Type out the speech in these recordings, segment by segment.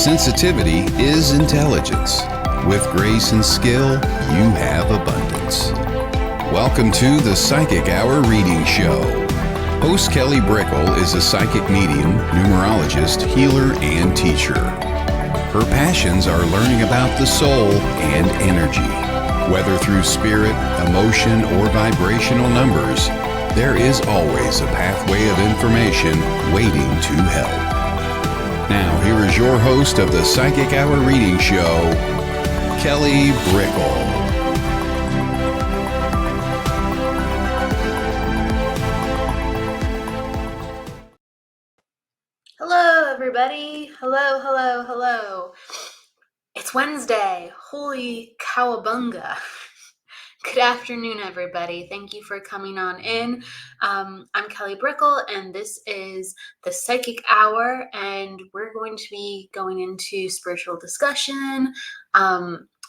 Sensitivity is intelligence. With grace and skill, you have abundance. Welcome to the Psychic Hour Reading Show. Host Kelly Brickle is a psychic medium, numerologist, healer, and teacher. Her passions are learning about the soul and energy. Whether through spirit, emotion, or vibrational numbers, there is always a pathway of information waiting to help. Now, here is your host of the Psychic Hour Reading Show, Kelly Brickle. Hello, everybody. Hello. It's Wednesday. Holy cowabunga. Good afternoon, everybody. Thank you for coming on in. I'm Kelly Brickle, and this is the Psychic Hour, and we're going to be going into spiritual discussion,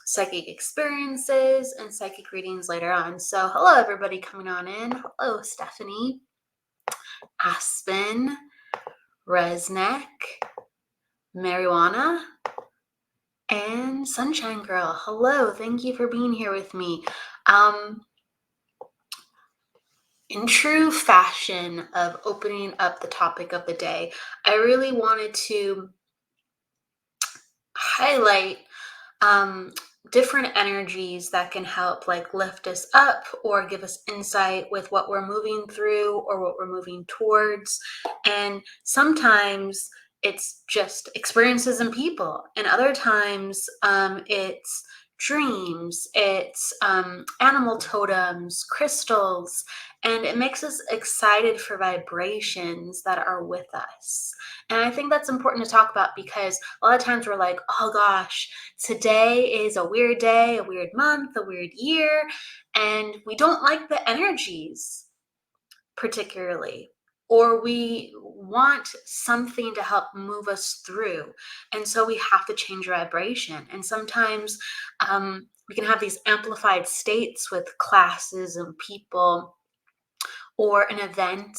psychic experiences, and psychic readings later on. So hello, everybody coming on in. Hello, Stephanie, Aspen, Resnick, Marijuana, and Sunshine Girl. Hello, thank you for being here with me. In true fashion of opening up the topic of the day, I really wanted to highlight different energies that can help lift us up or give us insight with what we're moving through or what we're moving towards. And sometimes it's just experiences and people, and other times it's dreams, it's animal totems, crystals, and it makes us excited for vibrations that are with us. And I think that's important to talk about because a lot of times we're like, oh gosh, today is a weird day, a weird month, a weird year, and we don't like the energies particularly, or we want something to help move us through. And so we have to change our vibration. And sometimes we can have these amplified states with classes and people or an event,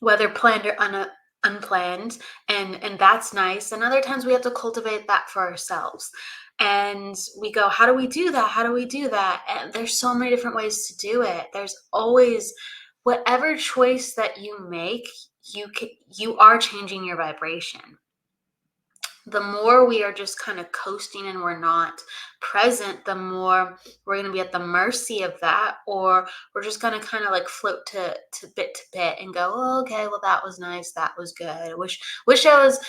whether planned or unplanned, and that's nice. And other times we have to cultivate that for ourselves. And we go, how do we do that? And there's so many different ways to do it. There's always, whatever choice that you make, you are changing your vibration. The more we are just kind of coasting and we're not present, the more we're going to be at the mercy of that, or we're just going to kind of float to bit and go, oh, okay, well, that was nice, that was good. I wish I was,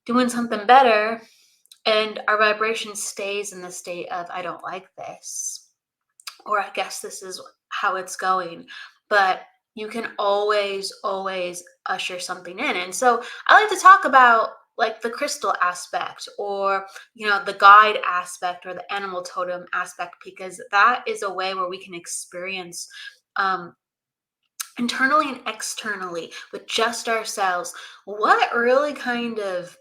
doing something better. And our vibration stays in the state of, I don't like this, or I guess this is how it's going. But you can always usher something in. And so I like to talk about the crystal aspect, or the guide aspect, or the animal totem aspect, because that is a way where we can experience internally and externally with just ourselves what really kind of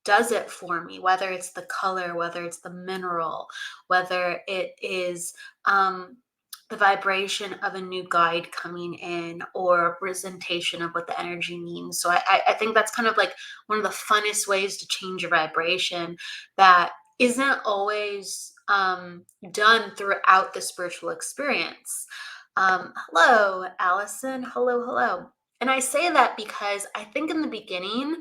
does it for me, whether it's the color, whether it's the mineral, whether it is the vibration of a new guide coming in, or representation of what the energy means. So I think that's kind of one of the funnest ways to change your vibration that isn't always done throughout the spiritual experience. Hello, Allison. Hello. And I say that because I think in the beginning,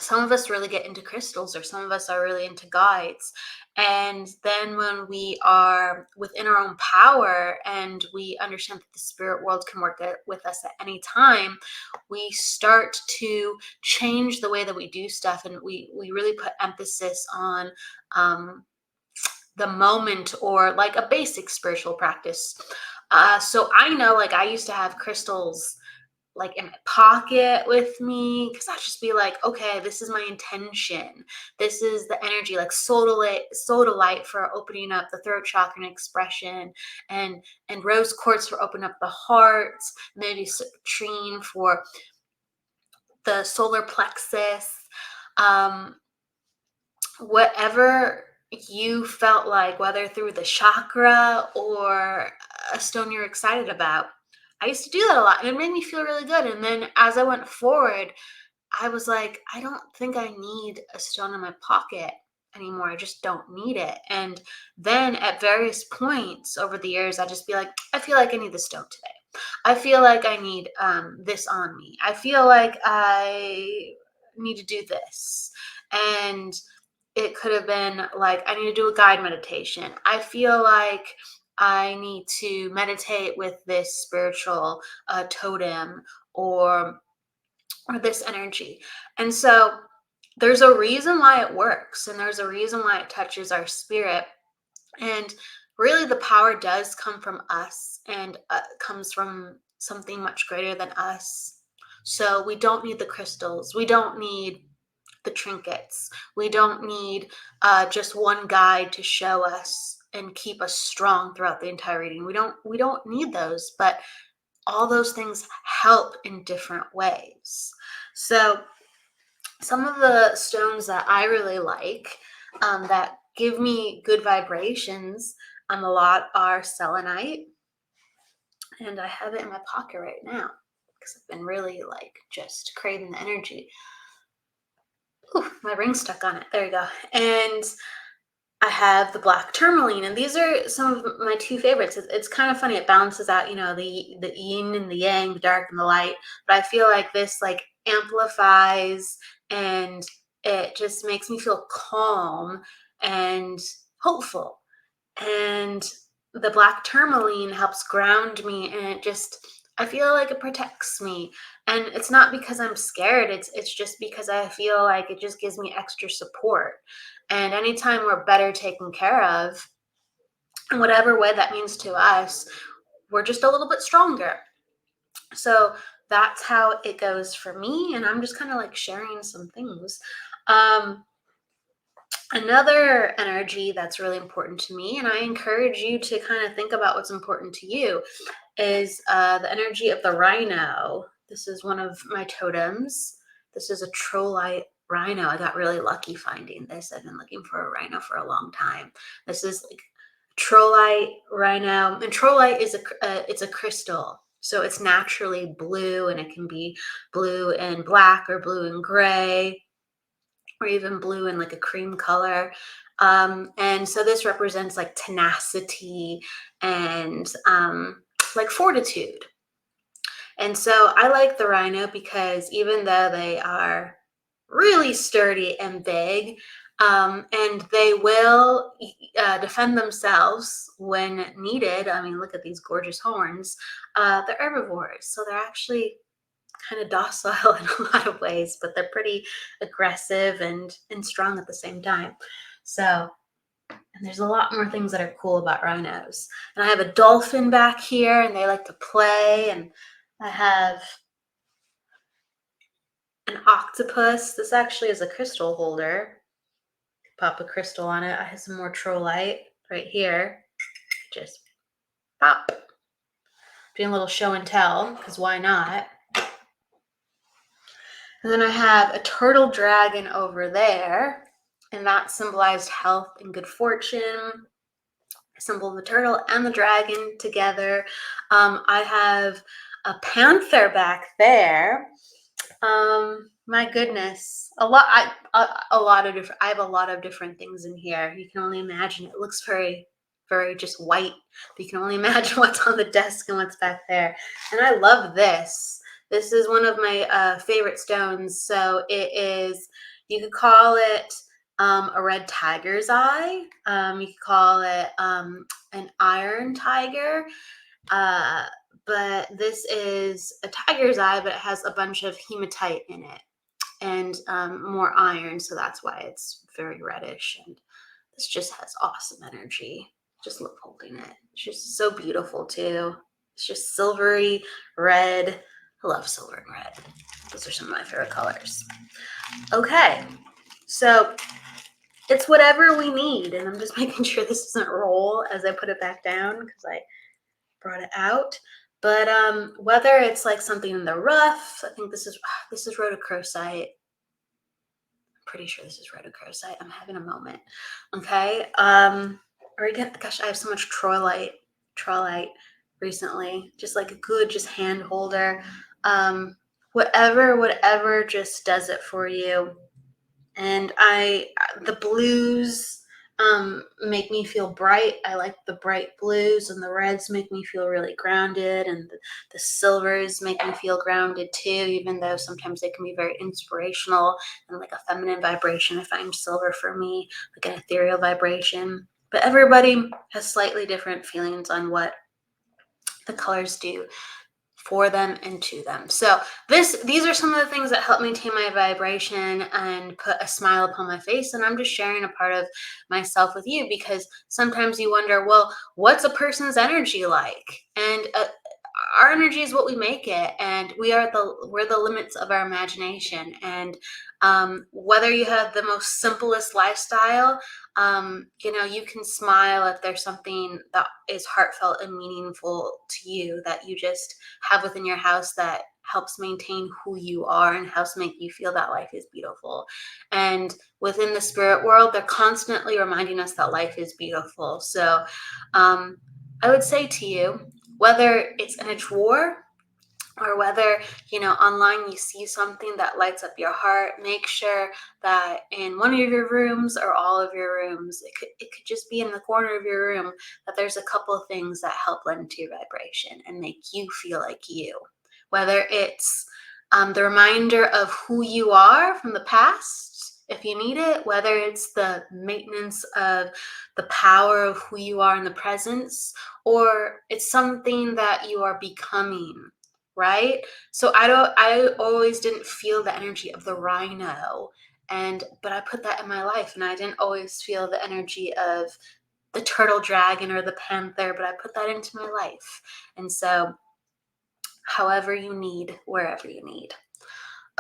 some of us really get into crystals, or some of us are really into guides. And then when we are within our own power and we understand that the spirit world can work with us at any time, we start to change the way that we do stuff. And we really put emphasis on the moment, or a basic spiritual practice. So I know I used to have crystals in my pocket with me, because I'd just be okay, this is my intention. This is the energy, sodalite for opening up the throat chakra and expression, and rose quartz for opening up the heart, maybe citrine for the solar plexus. Whatever you felt like, whether through the chakra or a stone you're excited about. I used to do that a lot, and it made me feel really good. And then as I went forward, I was like, I don't think I need a stone in my pocket anymore. I just don't need it. And then at various points over the years, I just be like, I feel like I need the stone today. I feel like I need this on me. I feel like I need to do this. And it could have been like, I need to do a guide meditation. I feel like I need to meditate with this spiritual totem or this energy. And so there's a reason why it works, and there's a reason why it touches our spirit. And really, the power does come from us and comes from something much greater than us. So we don't need the crystals. We don't need the trinkets. We don't need just one guide to show us and keep us strong throughout the entire reading. We don't need those, but all those things help in different ways. So some of the stones that I really like that give me good vibrations a lot are selenite. And I have it in my pocket right now because I've been really like just craving the energy. Ooh, my ring's stuck on it. There you go. And I have the black tourmaline, and these are some of my two favorites. It's kind of funny. It balances out, the yin and the yang, the dark and the light. But I feel like this like amplifies, and it just makes me feel calm and hopeful. And the black tourmaline helps ground me, and I feel like it protects me. And it's not because I'm scared. It's just because I feel like it just gives me extra support. And anytime we're better taken care of, in whatever way that means to us, we're just a little bit stronger. So that's how it goes for me. And I'm just kind of like sharing some things. Another energy that's really important to me, and I encourage you to kind of think about what's important to you, is the energy of the rhino. This is one of my totems. This is a trollite rhino. I got really lucky finding this. I've been looking for a rhino for a long time. This is like trollite rhino, and trollite is it's a crystal. So it's naturally blue, and it can be blue and black or blue and gray, or even blue in like a cream color. And so this represents like tenacity and like fortitude. And so I like the rhino because even though they are really sturdy and big, and they will defend themselves when needed. I mean, look at these gorgeous horns. They're herbivores, so they're actually kind of docile in a lot of ways, but they're pretty aggressive and strong at the same time. So, and there's a lot more things that are cool about rhinos. And I have a dolphin back here, and they like to play. And I have an octopus. This actually is a crystal holder. Pop a crystal on it. I have some more trollite right here. Just pop. Doing a little show and tell, because why not? And then I have a turtle dragon over there, and that symbolized health and good fortune. I symbol the turtle and the dragon together. I have a panther back there. My goodness, a lot of different. I have a lot of different things in here. You can only imagine. It looks very, very just white. But you can only imagine what's on the desk and what's back there. And I love this. This is one of my favorite stones. So it is. You could call it a red tiger's eye. You could call it an iron tiger. But this is a tiger's eye, but it has a bunch of hematite in it and more iron. So that's why it's very reddish. And this just has awesome energy. Just love holding it. It's just so beautiful too. It's just silvery red. I love silver and red. Those are some of my favorite colors. Okay, so it's whatever we need. And I'm just making sure this doesn't roll as I put it back down because I brought it out. But whether it's like something in the rough, I think this is rhodochrosite. I'm pretty sure this is rhodochrosite. I'm having a moment. Okay. Or again, gosh, I have so much trollite recently. Just like a good just hand holder. whatever just does it for you. And the blues make me feel bright. I like the bright blues, and the reds make me feel really grounded, and the silvers make me feel grounded too, even though sometimes they can be very inspirational and like a feminine vibration. I find silver for me like an ethereal vibration, but everybody has slightly different feelings on what the colors do for them and to them. So these are some of the things that help maintain my vibration and put a smile upon my face. And I'm just sharing a part of myself with you, because sometimes you wonder, well, what's a person's energy like? And our energy is what we make it, and we're the limits of our imagination. And whether you have the most simplest lifestyle, you can smile if there's something that is heartfelt and meaningful to you that you just have within your house that helps maintain who you are and helps make you feel that life is beautiful. And within the spirit world, they're constantly reminding us that life is beautiful. So I would say to you, whether it's in a drawer or whether online you see something that lights up your heart, make sure that in one of your rooms or all of your rooms, it could just be in the corner of your room, that there's a couple of things that help lend into your vibration and make you feel like you. Whether it's the reminder of who you are from the past, if you need it, whether it's the maintenance of the power of who you are in the presence, or it's something that you are becoming, right? So I always didn't feel the energy of the rhino, but I put that in my life, and I didn't always feel the energy of the turtle dragon or the panther, but I put that into my life. And so however you need, wherever you need.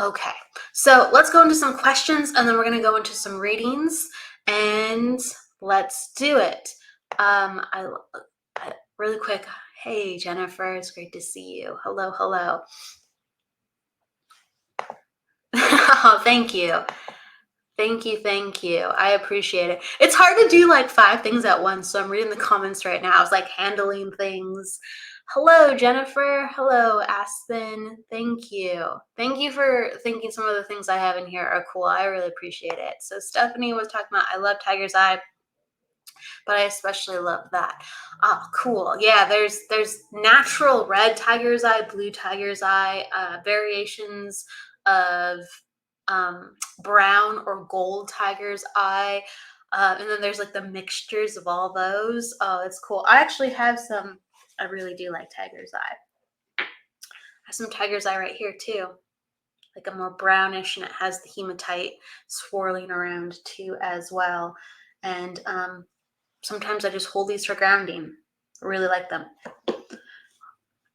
Okay, so let's go into some questions, and then we're going to go into some readings, and let's do it. I really quick. Hey, Jennifer, it's great to see you. Hello. Oh, thank you. Thank you. I appreciate it. It's hard to do like 5 things at once, so I'm reading the comments right now. I was like handling things. Hello, Jennifer. Hello, Aspen. Thank you. Thank you for thinking some of the things I have in here are cool. I really appreciate it. So Stephanie was talking about, I love Tiger's Eye, but I especially love that. Oh, cool. Yeah, there's natural red tiger's eye, blue tiger's eye, variations of brown or gold tiger's eye. And then there's like the mixtures of all those. Oh, it's cool. I actually have some. I really do like tiger's eye. I have some tiger's eye right here too, like a more brownish, and it has the hematite swirling around too as well. And sometimes I just hold these for grounding. I really like them.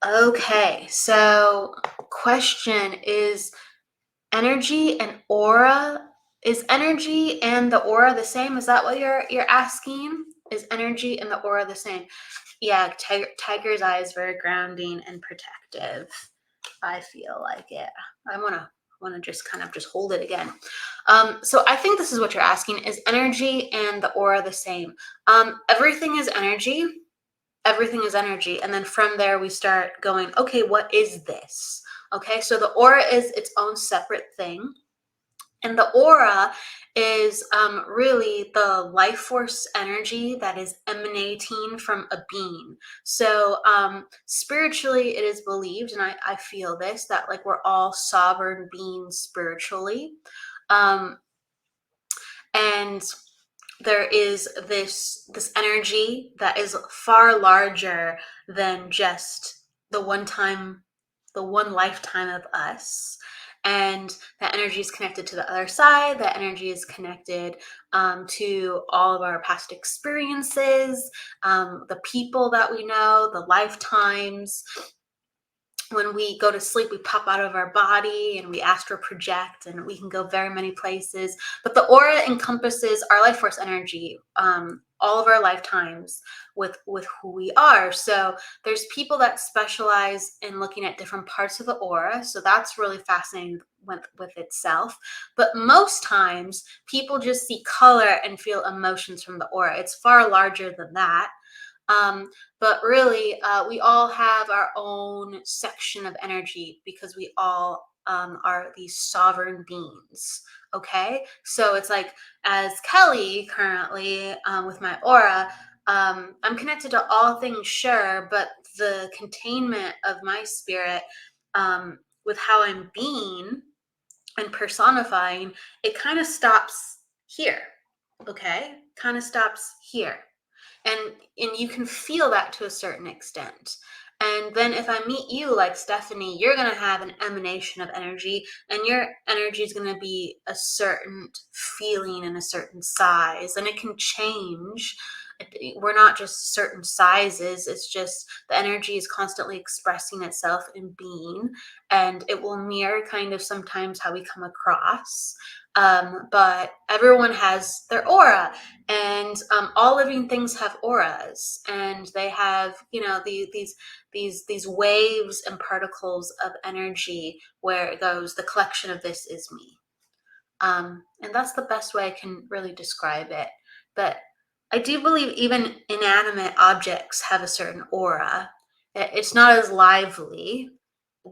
Okay, so question is, energy and aura, is energy and the aura the same? Is that what you're asking? Is energy and the aura the same? Yeah, tiger's eye is very grounding and protective. I feel like it. I want to just kind of just hold it again. So I think this is what you're asking. Is energy and the aura the same? Everything is energy. Everything is energy. And then from there, we start going, okay, what is this? Okay, so the aura is its own separate thing. And the aura is really the life force energy that is emanating from a being. So spiritually, it is believed, and I feel this, that like we're all sovereign beings spiritually. And there is this energy that is far larger than just the one lifetime of us. And that energy is connected to the other side. That energy is connected to all of our past experiences, the people that we know, the lifetimes. When we go to sleep, we pop out of our body and we astral project, and we can go very many places. But the aura encompasses our life force energy, all of our lifetimes with who we are. So there's people that specialize in looking at different parts of the aura. So that's really fascinating with itself. But most times people just see color and feel emotions from the aura. It's far larger than that. But really, we all have our own section of energy because we all are these sovereign beings. Okay, so it's like, as Kelly currently, with my aura, I'm connected to all things, sure, but the containment of my spirit, with how I'm being and personifying, it kind of stops here. Okay, kind of stops here, and you can feel that to a certain extent. And then if I meet you, like Stephanie, you're going to have an emanation of energy, and your energy is going to be a certain feeling and a certain size, and it can change. We're not just certain sizes, it's just the energy is constantly expressing itself in being, and it will mirror kind of sometimes how we come across. But everyone has their aura, and all living things have auras, and they have, these waves and particles of energy, where it goes, the collection of this is me. And that's the best way I can really describe it. But I do believe even inanimate objects have a certain aura. It's not as lively,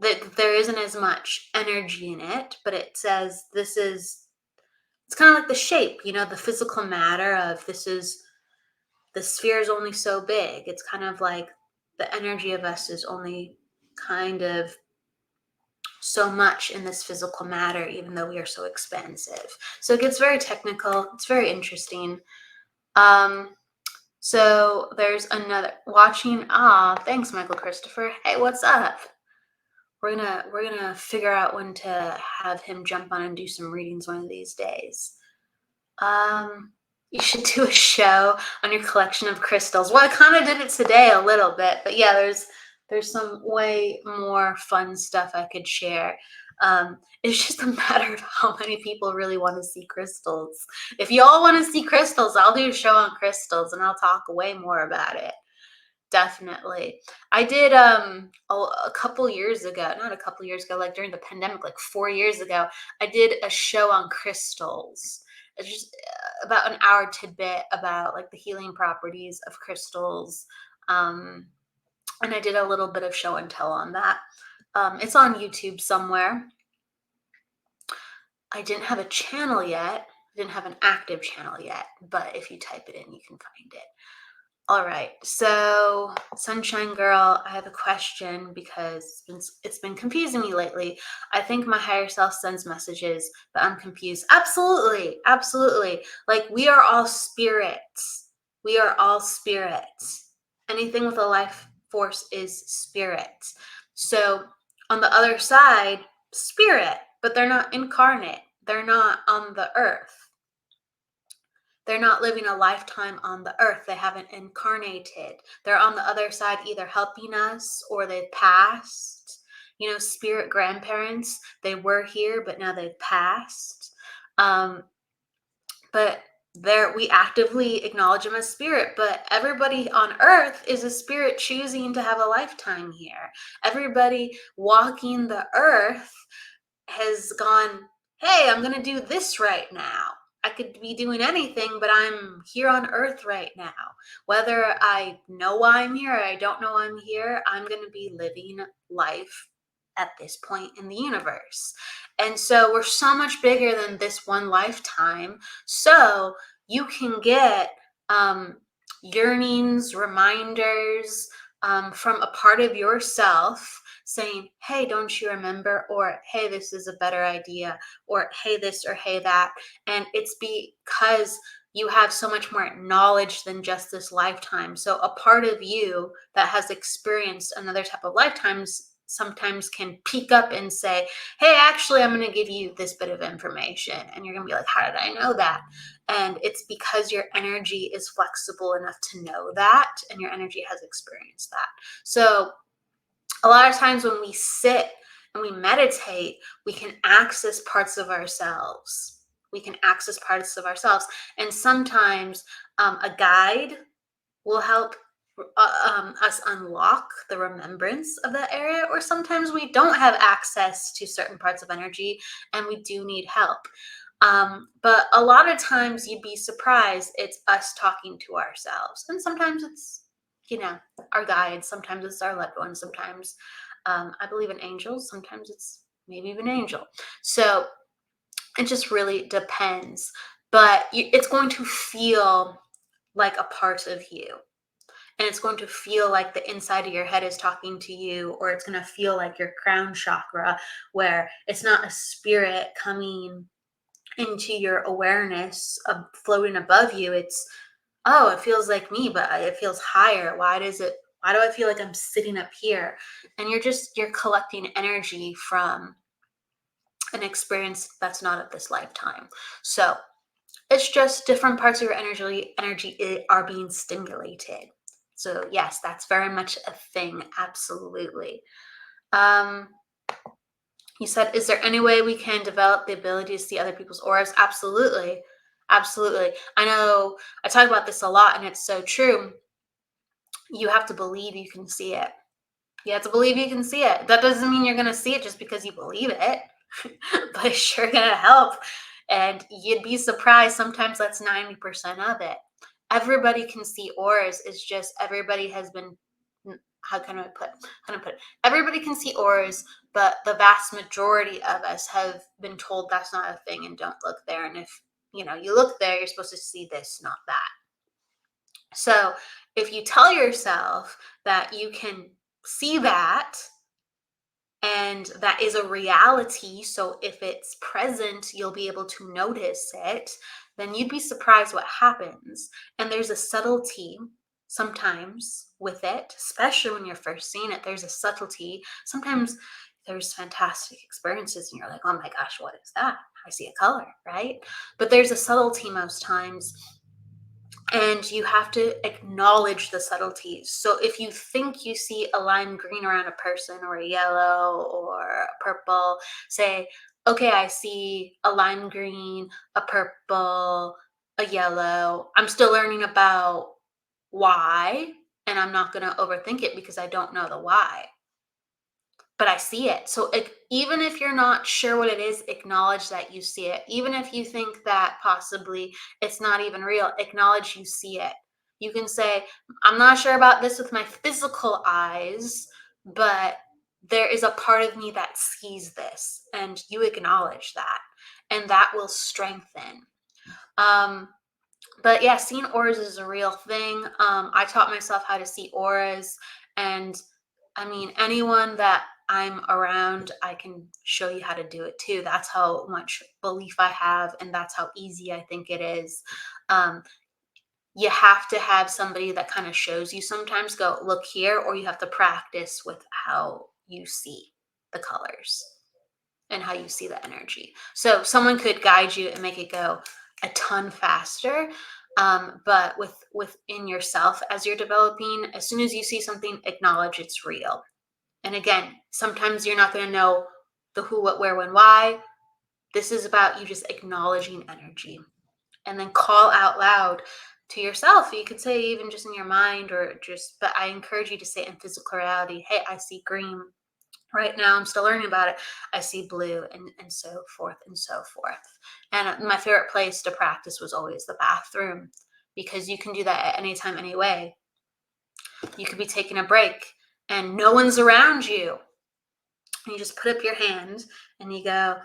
that there isn't as much energy in it, but it says it's kind of like the shape, the physical matter of the sphere is only so big. It's kind of like the energy of us is only kind of so much in this physical matter, even though we are so expansive. So it gets very technical. It's very interesting. So there's another watching. Thanks, Michael Christopher. Hey, what's up? We're gonna figure out when to have him jump on and do some readings one of these days. You should do a show on your collection of crystals. Well, I kind of did it today a little bit, but yeah, there's some way more fun stuff I could share. It's just a matter of how many people really want to see crystals. If you all want to see crystals, I'll do a show on crystals, and I'll talk way more about it. Definitely. I did a couple years ago, not a couple years ago, like during the pandemic, like 4 years ago, I did a show on crystals. It's just about an hour tidbit about like the healing properties of crystals. And I did a little bit of show and tell on that. It's on YouTube somewhere. I didn't have a channel yet. I didn't have an active channel yet, but if you type it in, you can find it. All right, so Sunshine Girl, I have a question because it's been confusing me lately. I think my higher self sends messages, but I'm confused. Absolutely, absolutely. Like, we are all spirits. We are all spirits. Anything with a life force is spirit. So on the other side, spirit, but they're not incarnate. They're not on the earth. They're not living a lifetime on the earth. They haven't incarnated. They're on the other side, either helping us or they've passed. Spirit grandparents, they were here, but now they've passed. But we actively acknowledge them as spirit, but everybody on earth is a spirit choosing to have a lifetime here. Everybody walking the earth has gone, hey, I'm going to do this right now. I could be doing anything, but I'm here on earth right now. Whether I know why I'm here or I don't know I'm here, I'm going to be living life at this point in the universe. And so we're so much bigger than this one lifetime. So you can get yearnings, reminders from a part of yourself saying, hey, don't you remember? Or, hey, this is a better idea. Or, hey, this or hey, that. And it's because you have so much more knowledge than just this lifetime. So a part of you that has experienced another type of lifetimes sometimes can peek up and say, hey, actually, I'm going to give you this bit of information. And you're going to be like, how did I know that? And it's because your energy is flexible enough to know that, and your energy has experienced that. So a lot of times when we sit and we meditate, we can access parts of ourselves. We can access parts of ourselves. And sometimes a guide will help us unlock the remembrance of that area, or sometimes we don't have access to certain parts of energy and we do need help. But a lot of times you'd be surprised, it's us talking to ourselves. And sometimes it's our guides. Sometimes it's our loved ones. Sometimes I believe in angels. Sometimes it's maybe even angel. So it just really depends. But it's going to feel like a part of you. And it's going to feel like the inside of your head is talking to you, or it's going to feel like your crown chakra, where it's not a spirit coming into your awareness of floating above you. It's, oh, it feels like me, but it feels higher. Why do I feel like I'm sitting up here? And you're collecting energy from an experience that's not of this lifetime. So it's just different parts of your energy are being stimulated. So yes, that's very much a thing. Absolutely. You said, is there any way we can develop the ability to see other people's auras? Absolutely. Absolutely. I know I talk about this a lot, and it's so true. You have to believe you can see it. You have to believe you can see it. That doesn't mean you're going to see it just because you believe it, but it's sure going to help. And you'd be surprised. Sometimes that's 90% of it. Everybody can see auras. It's just everybody has been, how can I put it? Everybody can see auras, but the vast majority of us have been told that's not a thing and don't look there. And if you look there, you're supposed to see this, not that. So if you tell yourself that you can see that and that is a reality, so if it's present, you'll be able to notice it, then you'd be surprised what happens. And there's a subtlety sometimes with it, especially when you're first seeing it. There's a subtlety. Sometimes there's fantastic experiences and you're like, oh my gosh, what is that? I see a color, right? But there's a subtlety most times. And you have to acknowledge the subtleties. So if you think you see a lime green around a person, or a yellow or a purple, say, okay, I see a lime green, a purple, a yellow. I'm still learning about why, and I'm not going to overthink it because I don't know the why. But I see it. So even if you're not sure what it is, acknowledge that you see it. Even if you think that possibly it's not even real, acknowledge you see it. You can say, I'm not sure about this with my physical eyes, but there is a part of me that sees this, and you acknowledge that, and that will strengthen. But yeah, seeing auras is a real thing. I taught myself how to see auras, and I mean, anyone that I'm around, I can show you how to do it too. That's how much belief I have, and that's how easy I think it is. You have to have somebody that kind of shows you sometimes, go look here, or you have to practice with how you see the colors and how you see the energy. So someone could guide you and make it go a ton faster. But within yourself, as you're developing, as soon as you see something, acknowledge it's real. And again, sometimes you're not going to know the who, what, where, when, why. This is about you just acknowledging energy, and then call out loud to yourself. You could say even just in your mind, but I encourage you to say in physical reality, hey, I see green. Right now, I'm still learning about it. I see blue, and so forth and so forth. And my favorite place to practice was always the bathroom, because you can do that at any time, any way. You could be taking a break and no one's around you. And you just put up your hand and you go,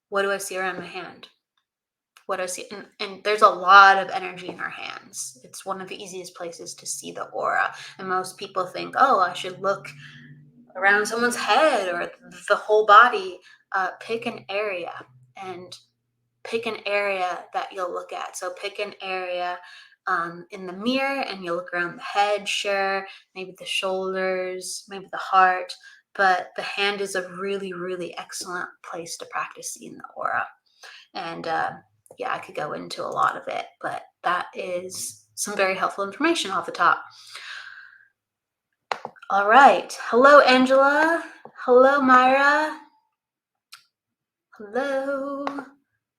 what do I see around my hand? What do I see? And there's a lot of energy in our hands. It's one of the easiest places to see the aura. And most people think, oh, I should look around someone's head or the whole body. Pick an area that you'll look at. So pick an area in the mirror, and you'll look around the head, sure, maybe the shoulders, maybe the heart, but the hand is a really, really excellent place to practice seeing the aura. And yeah, I could go into a lot of it, but that is some very helpful information off the top. All right. Hello, Angela. Hello, Myra. Hello.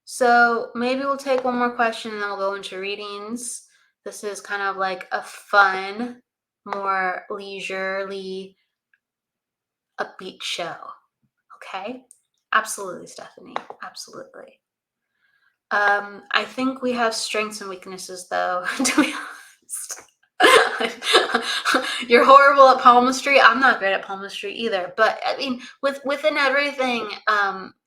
So maybe we'll take one more question and then we'll go into readings. This is kind of like a fun, more leisurely, upbeat show. Okay? Absolutely, Stephanie. Absolutely. I think we have strengths and weaknesses, though, to be honest. You're horrible at palmistry. I'm not great at palmistry either. But I mean, within everything,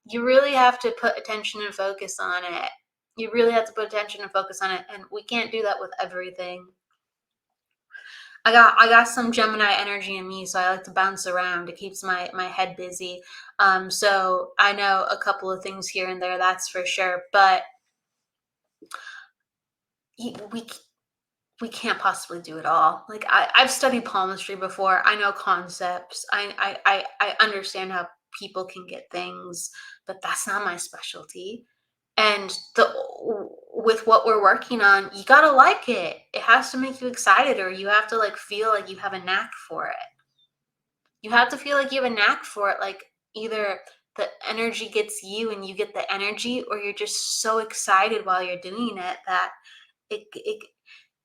you really have to put attention and focus on it. You really have to put attention and focus on it, and we can't do that with everything. I got some Gemini energy in me, so I like to bounce around. It keeps my head busy. So I know a couple of things here and there, that's for sure. But we we can't possibly do it all. Like I've studied palmistry before. I know concepts. I understand how people can get things, but that's not my specialty. And with what we're working on, you gotta like it. It has to make you excited, or you have to like feel like you have a knack for it. You have to feel like you have a knack for it. Like either the energy gets you and you get the energy, or you're just so excited while you're doing it that it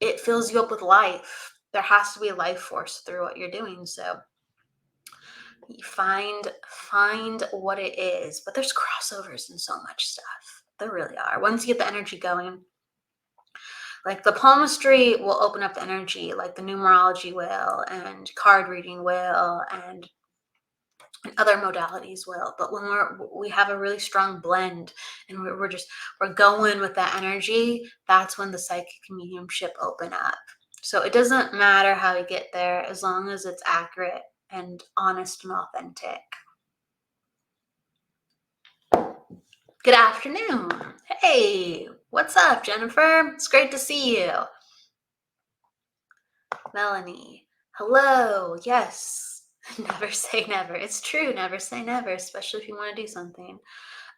it fills you up with life. There has to be a life force through what you're doing. So you find what it is. But there's crossovers in so much stuff. There really are. Once you get the energy going, like the palmistry will open up the energy, like the numerology will, and card reading will, and other modalities will. But when we have a really strong blend, and we're going with that energy, that's when the psychic mediumship open up. So it doesn't matter how you get there, as long as it's accurate and honest and authentic. Good afternoon. Hey, what's up, Jennifer? It's great to see you. Melanie, hello. Yes. Never say never. It's true. Never say never, especially if you want to do something.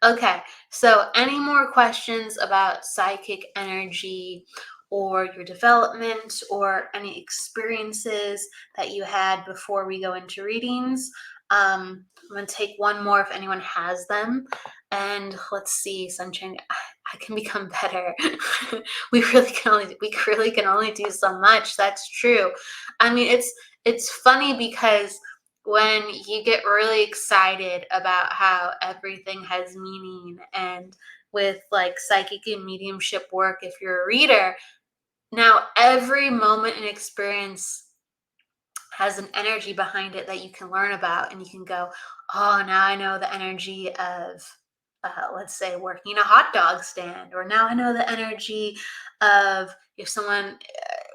Okay. So, any more questions about psychic energy or your development or any experiences that you had before we go into readings? I'm going to take one more if anyone has them. And let's see, Sunshine, I can become better. we really can only do so much. That's true. I mean, it's funny because when you get really excited about how everything has meaning, and with like psychic and mediumship work, if you're a reader, now every moment and experience has an energy behind it that you can learn about, and you can go, oh, now I know the energy of let's say working a hot dog stand, or now I know the energy of if someone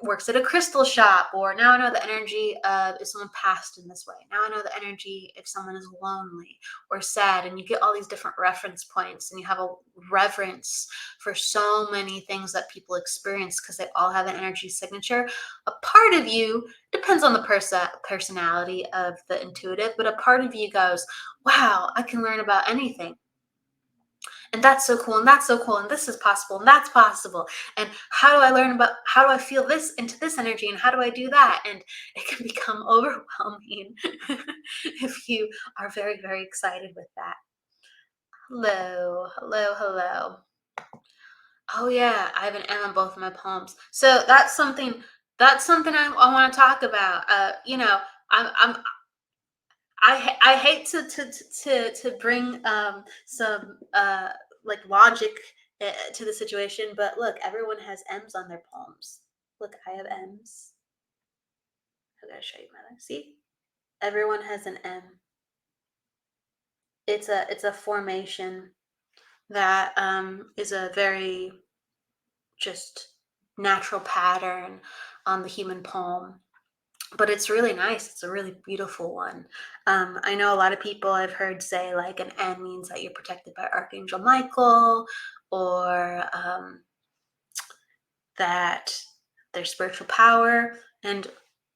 works at a crystal shop, or now I know the energy of if someone passed in this way. Now I know the energy if someone is lonely or sad, and you get all these different reference points, and you have a reverence for so many things that people experience because they all have an energy signature. A part of you, depends on the personality of the intuitive, but a part of you goes, wow, I can learn about anything. And that's so cool, and that's so cool, and this is possible, and that's possible. And how do I learn about, how do I feel this into this energy, and how do I do that? And it can become overwhelming if you are very, very excited with that. Hello, hello, hello. Oh yeah, I have an M on both of my palms. So that's something I want to talk about. I'm I hate to bring some like logic to the situation, but look, everyone has M's on their palms. Look, I have M's. I gotta show you my. See, everyone has an M. It's a formation that is a very just natural pattern on the human palm. But it's really nice. It's a really beautiful one. I know a lot of people I've heard say like an N means that you're protected by Archangel Michael, or that there's spiritual power. And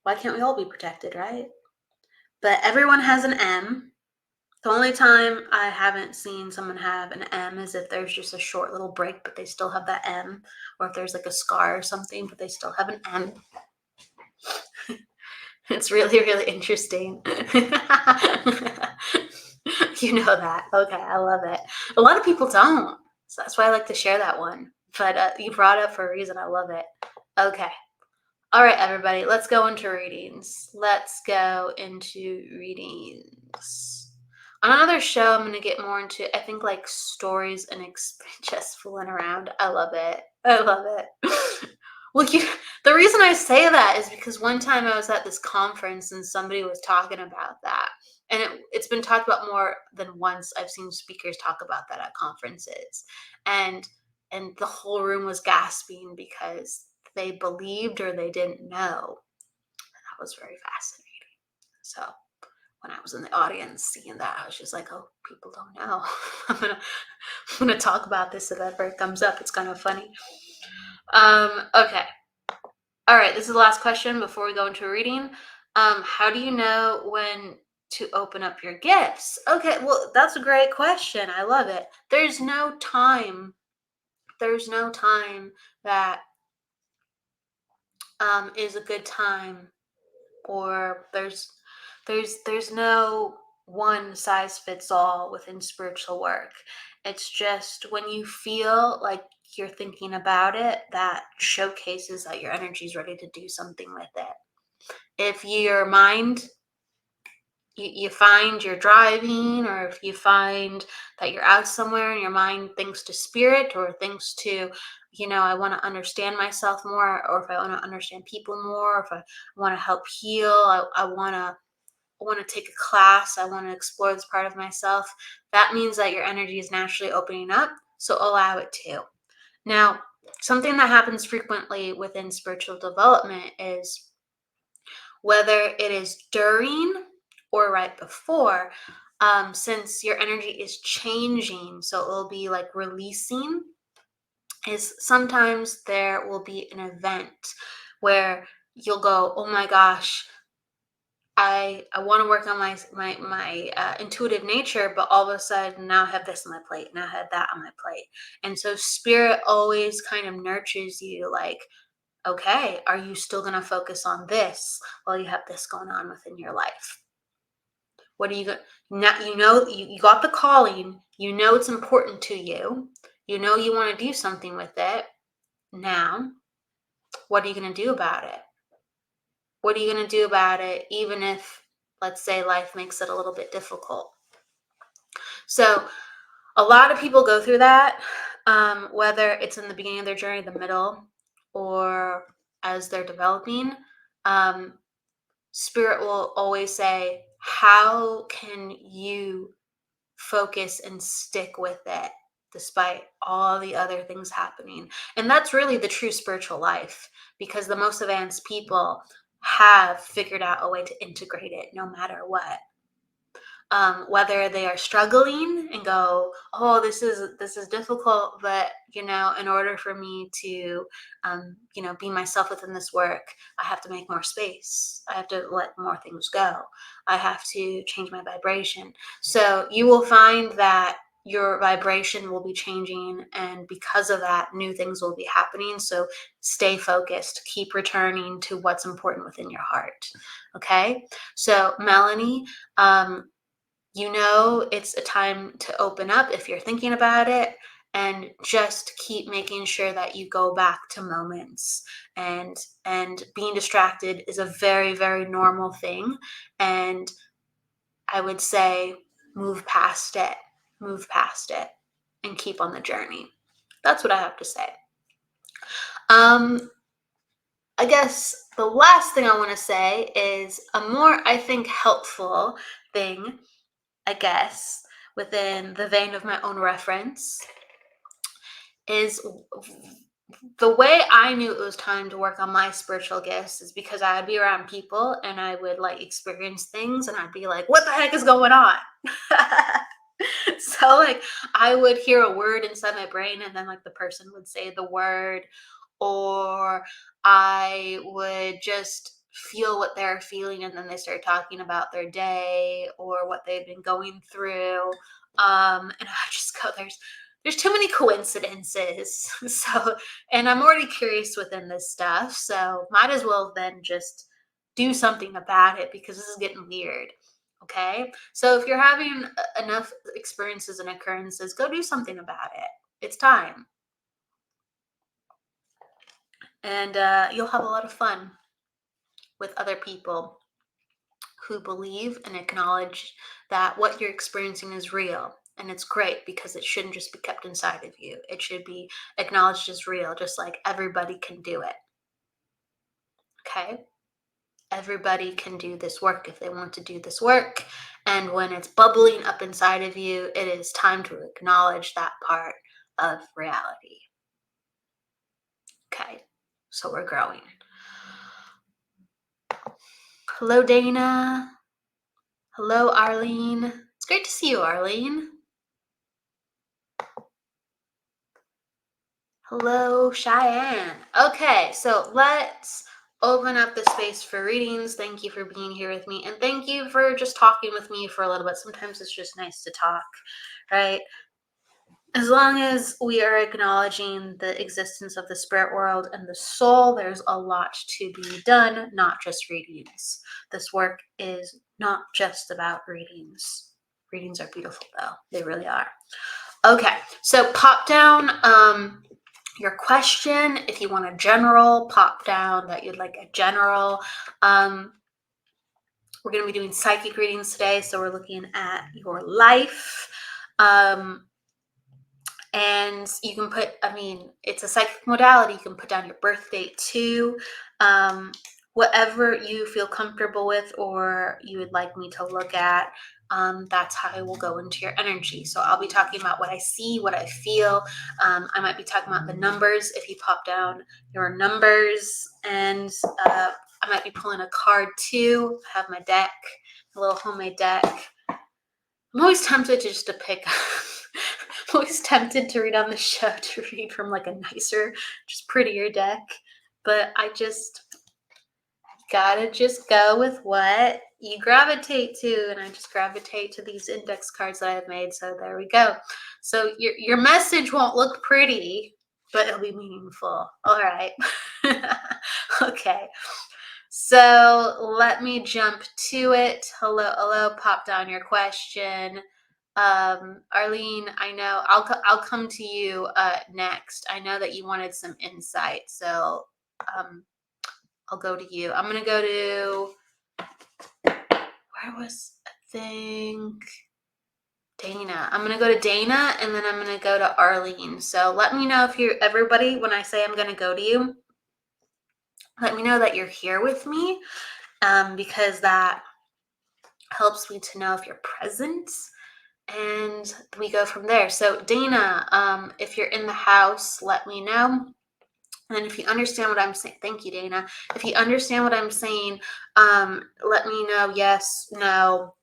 why can't we all be protected, right? But everyone has an M. The only time I haven't seen someone have an M is if there's just a short little break, but they still have that M, or if there's like a scar or something, but they still have an M. It's really, really interesting. You know that. Okay, I love it. A lot of people don't. So that's why I like to share that one. But you brought it up for a reason. I love it. Okay. All right, everybody, let's go into readings. On another show, I'm going to get more into, I think, like stories and just fooling around. I love it. I love it. Well, the reason I say that is because one time I was at this conference and somebody was talking about that. And it's been talked about more than once. I've seen speakers talk about that at conferences. And the whole room was gasping because they believed or they didn't know. That was very fascinating. So when I was in the audience seeing that, I was just like, oh, people don't know. I'm gonna talk about this if ever it comes up. It's kind of funny. Okay. All right, this is the last question before we go into a reading. How do you know when to open up your gifts? Okay, well, that's a great question. I love it. There's no time. There's no time that is a good time, or there's no one size fits all within spiritual work. It's just when you feel like you're thinking about it, that showcases that your energy is ready to do something with it. If your mind, you find you're driving, or if you find that you're out somewhere and your mind thinks to spirit or thinks to, I want to understand myself more, or if I want to understand people more, or if I want to help heal, I want to take a class, I want to explore this part of myself, that means that your energy is naturally opening up. So allow it to. Now, something that happens frequently within spiritual development is whether it is during or right before, since your energy is changing, so it will be like releasing, is sometimes there will be an event where you'll go, oh my gosh, I want to work on my intuitive nature, but all of a sudden now I have this on my plate, now I have that on my plate. And so spirit always kind of nurtures you, like, okay, are you still going to focus on this while you have this going on within your life? What are you going now? You got the calling, it's important to you, you want to do something with it. Now, what are you going to do about it? What are you going to do about it, even if, let's say, life makes it a little bit difficult? So a lot of people go through that, whether it's in the beginning of their journey, the middle, or as they're developing. Spirit will always say, how can you focus and stick with it despite all the other things happening? And that's really the true spiritual life, because the most advanced people have figured out a way to integrate it no matter what. Whether they are struggling and go, oh, this is difficult, but in order for me to be myself within this work, I have to make more space, I have to let more things go, I have to change my vibration. So you will find that your vibration will be changing, and because of that, new things will be happening. So stay focused, keep returning to what's important within your heart. Okay, so Melanie, it's a time to open up if you're thinking about it, and just keep making sure that you go back to moments. And being distracted is a very, very normal thing, and I would say move past it, and keep on the journey. That's what I have to say. I guess the last thing I want to say is a more, I think, helpful thing, I guess, within the vein of my own reference, is the way I knew it was time to work on my spiritual gifts is because I'd be around people and I would like experience things and I'd be like, what the heck is going on? So like I would hear a word inside my brain and then like the person would say the word, or I would just feel what they're feeling and then they start talking about their day or what they've been going through. And I just go, there's too many coincidences. So, and I'm already curious within this stuff, so might as well then just do something about it, because this is getting weird. Okay, so if you're having enough experiences and occurrences, go do something about it. It's time. And you'll have a lot of fun with other people who believe and acknowledge that what you're experiencing is real. And it's great, because it shouldn't just be kept inside of you. It should be acknowledged as real, just like everybody can do it. Okay. Everybody can do this work if they want to do this work. And when it's bubbling up inside of you, it is time to acknowledge that part of reality. Okay. So we're growing. Hello, Dana. Hello, Arlene. It's great to see you, Arlene. Hello, Cheyenne. Okay, so let's open up the space for readings. Thank you for being here with me, and thank you for just talking with me for a little bit. Sometimes it's just nice to talk, right? As long as we are acknowledging the existence of the spirit world and the soul, there's a lot to be done, not just readings. This work is not just about readings. Readings are beautiful, though. They really are. Okay, so pop down your question. If you want a general, pop down that you'd like a general. We're going to be doing psychic readings today, so we're looking at your life. And you can put, it's a psychic modality. You can put down your birth date too. Whatever you feel comfortable with or you would like me to look at, that's how I will go into your energy. So I'll be talking about what I see, what I feel. I might be talking about the numbers if you pop down your numbers. And I might be pulling a card too. I have my deck, a little homemade deck. I'm always tempted to pick I'm always tempted to read on the show to read from like a nicer, just prettier deck. But I just gotta just go with what you gravitate to. And I just gravitate to these index cards that I've made. So there we go. So your message won't look pretty, but it'll be meaningful. All right. Okay. So let me jump to it. Hello, pop down your question. Arlene, I know I'll come to you next. I know that you wanted some insight, so I'll go to you. I'm gonna go to Dana. I'm gonna go to Dana, and then I'm gonna go to Arlene. So let me know if everybody, when I say I'm gonna go to you, let me know that you're here with me, because that helps me to know if you're present. And we go from there. So Dana, if you're in the house, let me know. And if you understand what I'm saying, thank you, Dana. If you understand what I'm saying, let me know yes, no.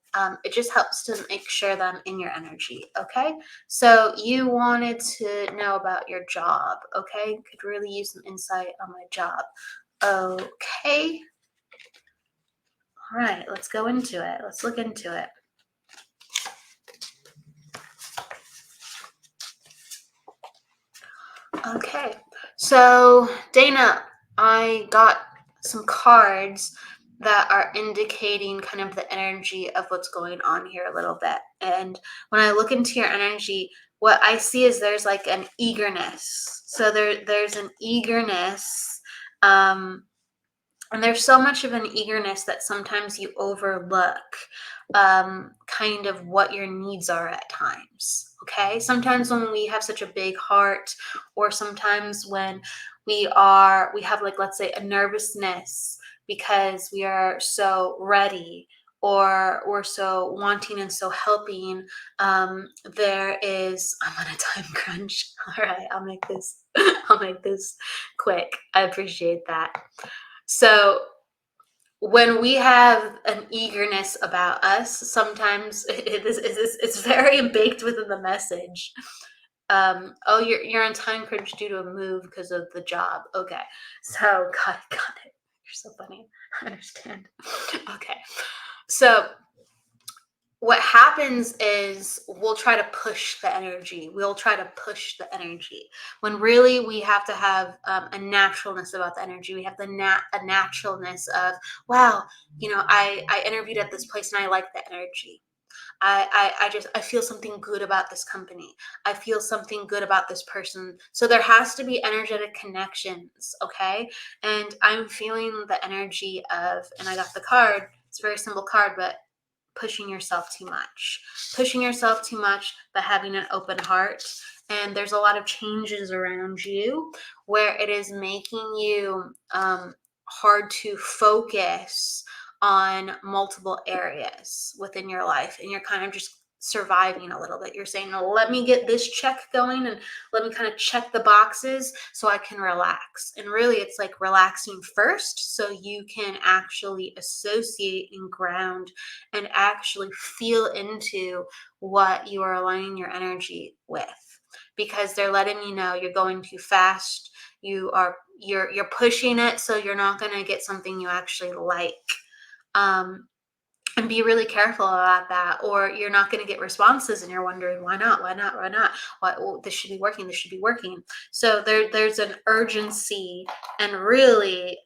It just helps to make sure that I'm in your energy, okay? So you wanted to know about your job, okay? Could really use some insight on my job. Okay. All right, let's go into it. Let's look into it. Okay, so Dana, I got some cards that are indicating kind of the energy of what's going on here a little bit. And when I look into your energy, what I see is there's like an eagerness. So there's an eagerness, and there's so much of an eagerness that sometimes you overlook kind of what your needs are at times. Okay. Sometimes when we have such a big heart, or sometimes when we have like, let's say, a nervousness because we are so ready or we're so wanting and so helping, there is, I'm on a time crunch. All right. I'll make this quick. I appreciate that. So when we have an eagerness about us, sometimes it's very baked within the message. Oh, you're on time crunch due to a move because of the job. Okay, so got it. You're so funny. I understand. Okay, so what happens is we'll try to push the energy. We'll try to push the energy when really we have to have a naturalness about the energy. We have a naturalness of, wow, I interviewed at this place and I like the energy. I feel something good about this company. I feel something good about this person. So there has to be energetic connections, okay? And I'm feeling the energy of, and I got the card. It's a very simple card, but pushing yourself too much, but having an open heart. And there's a lot of changes around you where it is making you hard to focus on multiple areas within your life, and you're kind of just surviving a little bit. You're saying, "No, let me get this check going and let me kind of check the boxes so I can relax." And really, it's like relaxing first so you can actually associate and ground and actually feel into what you are aligning your energy with, because they're letting you know you're going too fast. You're pushing it, so you're not going to get something you actually like. um and be really careful about that, or you're not going to get responses and you're wondering, why not, well, this should be working, this should be working. So there's an urgency, and really,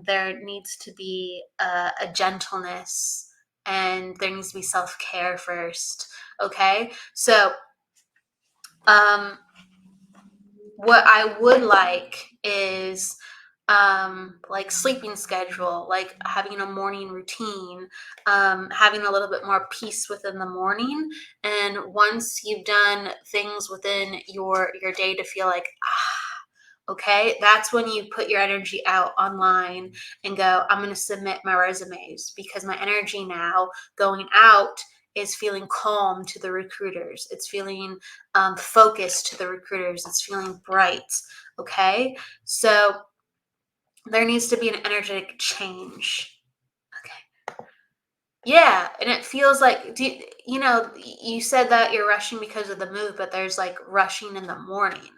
there needs to be a gentleness, and there needs to be self-care first. Okay, so what I would like is like sleeping schedule, like having a morning routine, having a little bit more peace within the morning. And once you've done things within your day to feel like, okay, that's when you put your energy out online and go, I'm going to submit my resumes, because my energy now going out is feeling calm to the recruiters. It's feeling focused to the recruiters. It's feeling bright. Okay. So there needs to be an energetic change. Okay. Yeah. And it feels like, you said that you're rushing because of the move, but there's like rushing in the morning.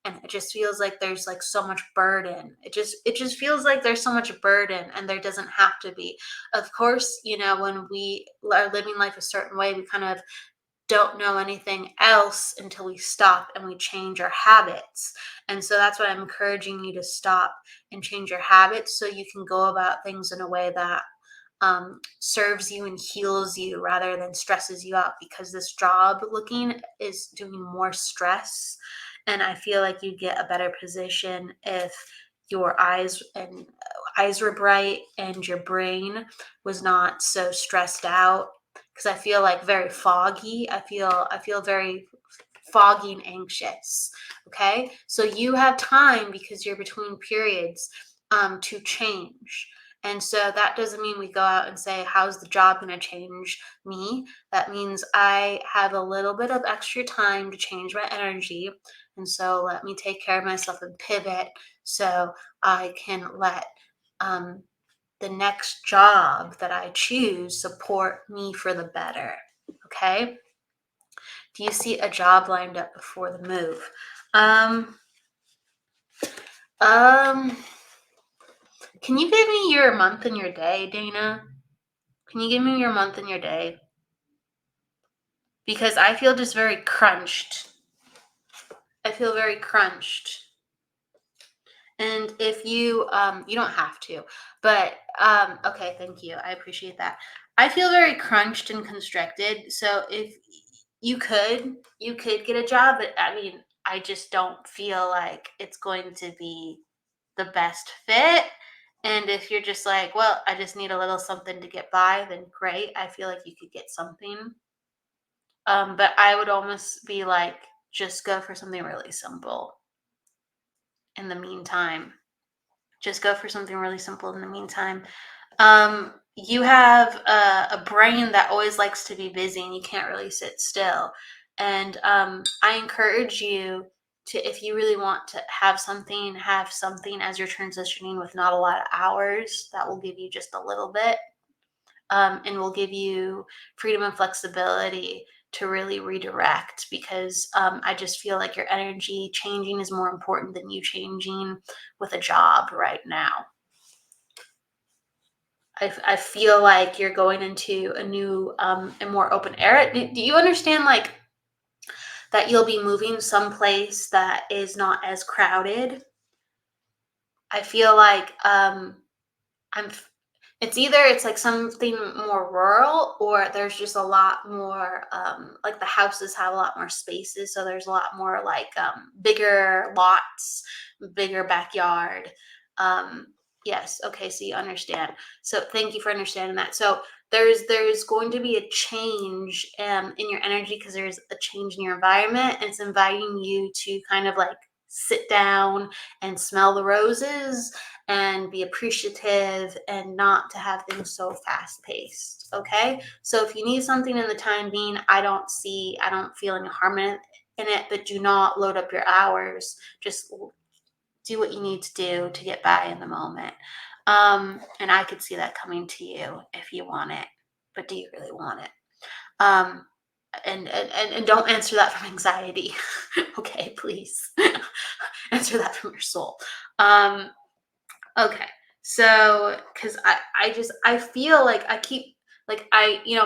And it just feels like there's like so much burden. It just feels like there's so much burden, and there doesn't have to be. Of course, when we are living life a certain way, we kind of don't know anything else until we stop and we change our habits. And so that's what I'm encouraging you to stop and change your habits, so you can go about things in a way that serves you and heals you rather than stresses you out, because this job looking is doing more stress. And I feel like you get a better position if your eyes were bright and your brain was not so stressed out, because I feel like very foggy. I feel very foggy and anxious. Okay, so you have time, because you're between periods, to change. And so that doesn't mean we go out and say, how's the job going to change me? That means I have a little bit of extra time to change my energy. And so let me take care of myself and pivot, so I can let the next job that I choose support me for the better. Okay. Do you see a job lined up before the move? Um, um, can you give me your month and your day, Dana? Can you give me your month and your day? Because I feel just very crunched. I feel very crunched. And if you don't have to, but okay, thank you. I appreciate that. I feel very crunched and constricted. So if you could get a job, but I mean, I just don't feel like it's going to be the best fit. And if you're just like, well, I just need a little something to get by, then great. I feel like you could get something. But I would almost be like, just go for something really simple in the meantime. Just go for something really simple in the meantime. You have a brain that always likes to be busy, and you can't really sit still. And I encourage you to, if you really want to have something as you're transitioning with not a lot of hours. That will give you just a little bit, and will give you freedom and flexibility to really redirect, because I just feel like your energy changing is more important than you changing with a job right now. I feel like you're going into a new and more open era. Do you understand, like, that you'll be moving someplace that is not as crowded? I feel like I'm it's like something more rural, or there's just a lot more, like the houses have a lot more spaces, so there's a lot more like bigger lots, bigger backyard. um yes, okay, so you understand. So thank you for understanding that. So there's going to be a change in your energy, because there's a change in your environment, and it's inviting you to kind of like sit down and smell the roses, and be appreciative and not to have things so fast paced. Okay. So if you need something in the time being, I don't feel any harm in it, but do not load up your hours. Just do what you need to do to get by in the moment. And I could see that coming to you if you want it, but do you really want it? And don't answer that from anxiety. Okay, please. Answer that from your soul. Okay. So, because I feel like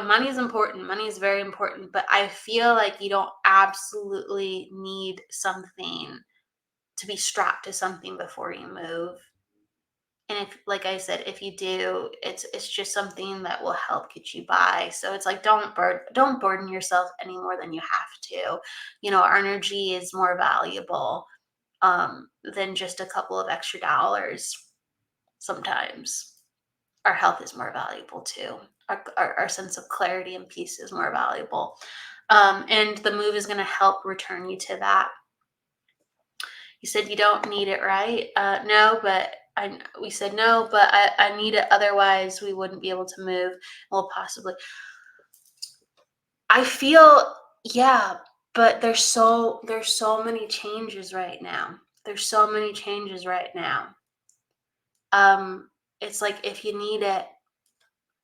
money is important. Money is very important, but I feel like you don't absolutely need something to be strapped to something before you move. And if, like I said, if you do, it's just something that will help get you by. So it's like don't burden yourself any more than you have to. Our energy is more valuable than just a couple of extra dollars. Sometimes our health is more valuable too. Our sense of clarity and peace is more valuable. And the move is going to help return you to that. You said you don't need it, right? No, but we said no, but I need it. Otherwise, we wouldn't be able to move. Well, possibly. I feel, yeah, but there's so many changes right now. There's so many changes right now. It's like if you need it,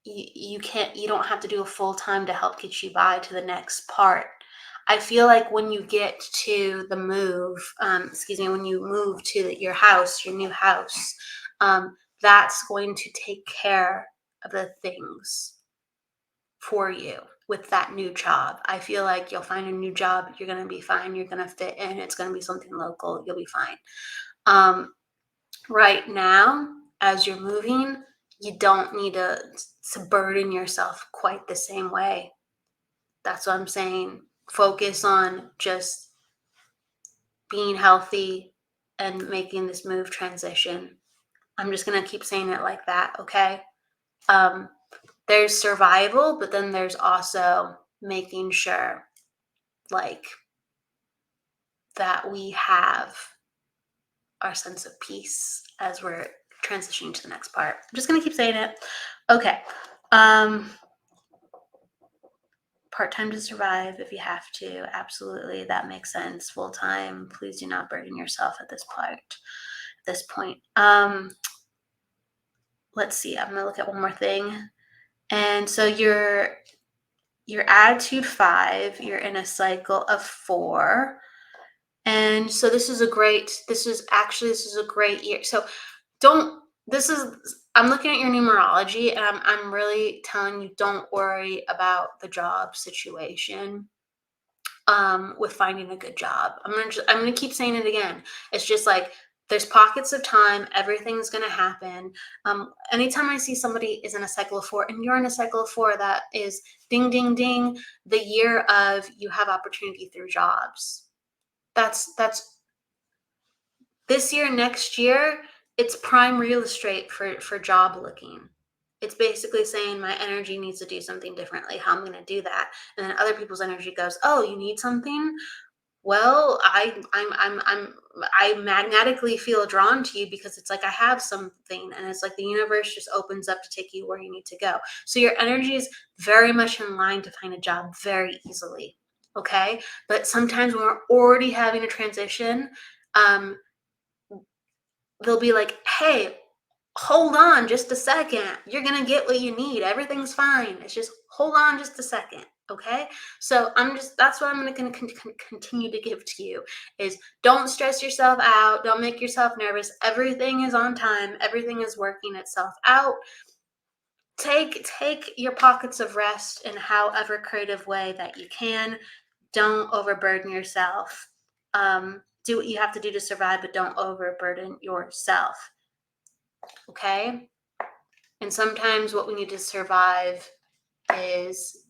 you don't have to do a full time to help get you by to the next part. I feel like when you get to the move, when you move to your house, your new house, that's going to take care of the things for you with that new job. I feel like you'll find a new job. You're going to be fine. You're going to fit in. It's going to be something local. You'll be fine. Right now, as you're moving, you don't need to burden yourself quite the same way. That's what I'm saying. Focus on just being healthy and making this move transition. I'm just going to keep saying it like that, okay? There's survival, but then there's also making sure that we have our sense of peace as we're transitioning to the next part. I'm just going to keep saying it. Okay. Part-time to survive if you have to. Absolutely. That makes sense. Full-time. Please do not burden yourself at this point. Let's see. I'm going to look at one more thing. And so your attitude 5, you're in a cycle of 4. And so this is a great year. So I'm looking at your numerology and I'm really telling you, don't worry about the job situation with finding a good job. I'm going to keep saying it again. It's just like, there's pockets of time. Everything's going to happen. Anytime I see somebody is in a cycle of 4 and you're in a cycle of 4, that is ding, ding, ding, the year of you have opportunity through jobs. That's this year, next year, it's prime real estate for job looking. It's basically saying my energy needs to do something differently. How I'm going to do that. And then other people's energy goes, oh, you need something? Well, I magnetically feel drawn to you because it's like I have something, and it's like the universe just opens up to take you where you need to go. So your energy is very much in line to find a job very easily. Okay. But sometimes when we're already having a transition, they'll be like, hey, hold on just a second. You're going to get what you need. Everything's fine. It's just hold on just a second. Okay. So that's what I'm going to continue to give to you is don't stress yourself out. Don't make yourself nervous. Everything is on time. Everything is working itself out. Take your pockets of rest in however creative way that you can. Don't overburden yourself. Do what you have to do to survive, but don't overburden yourself. Okay? And sometimes what we need to survive is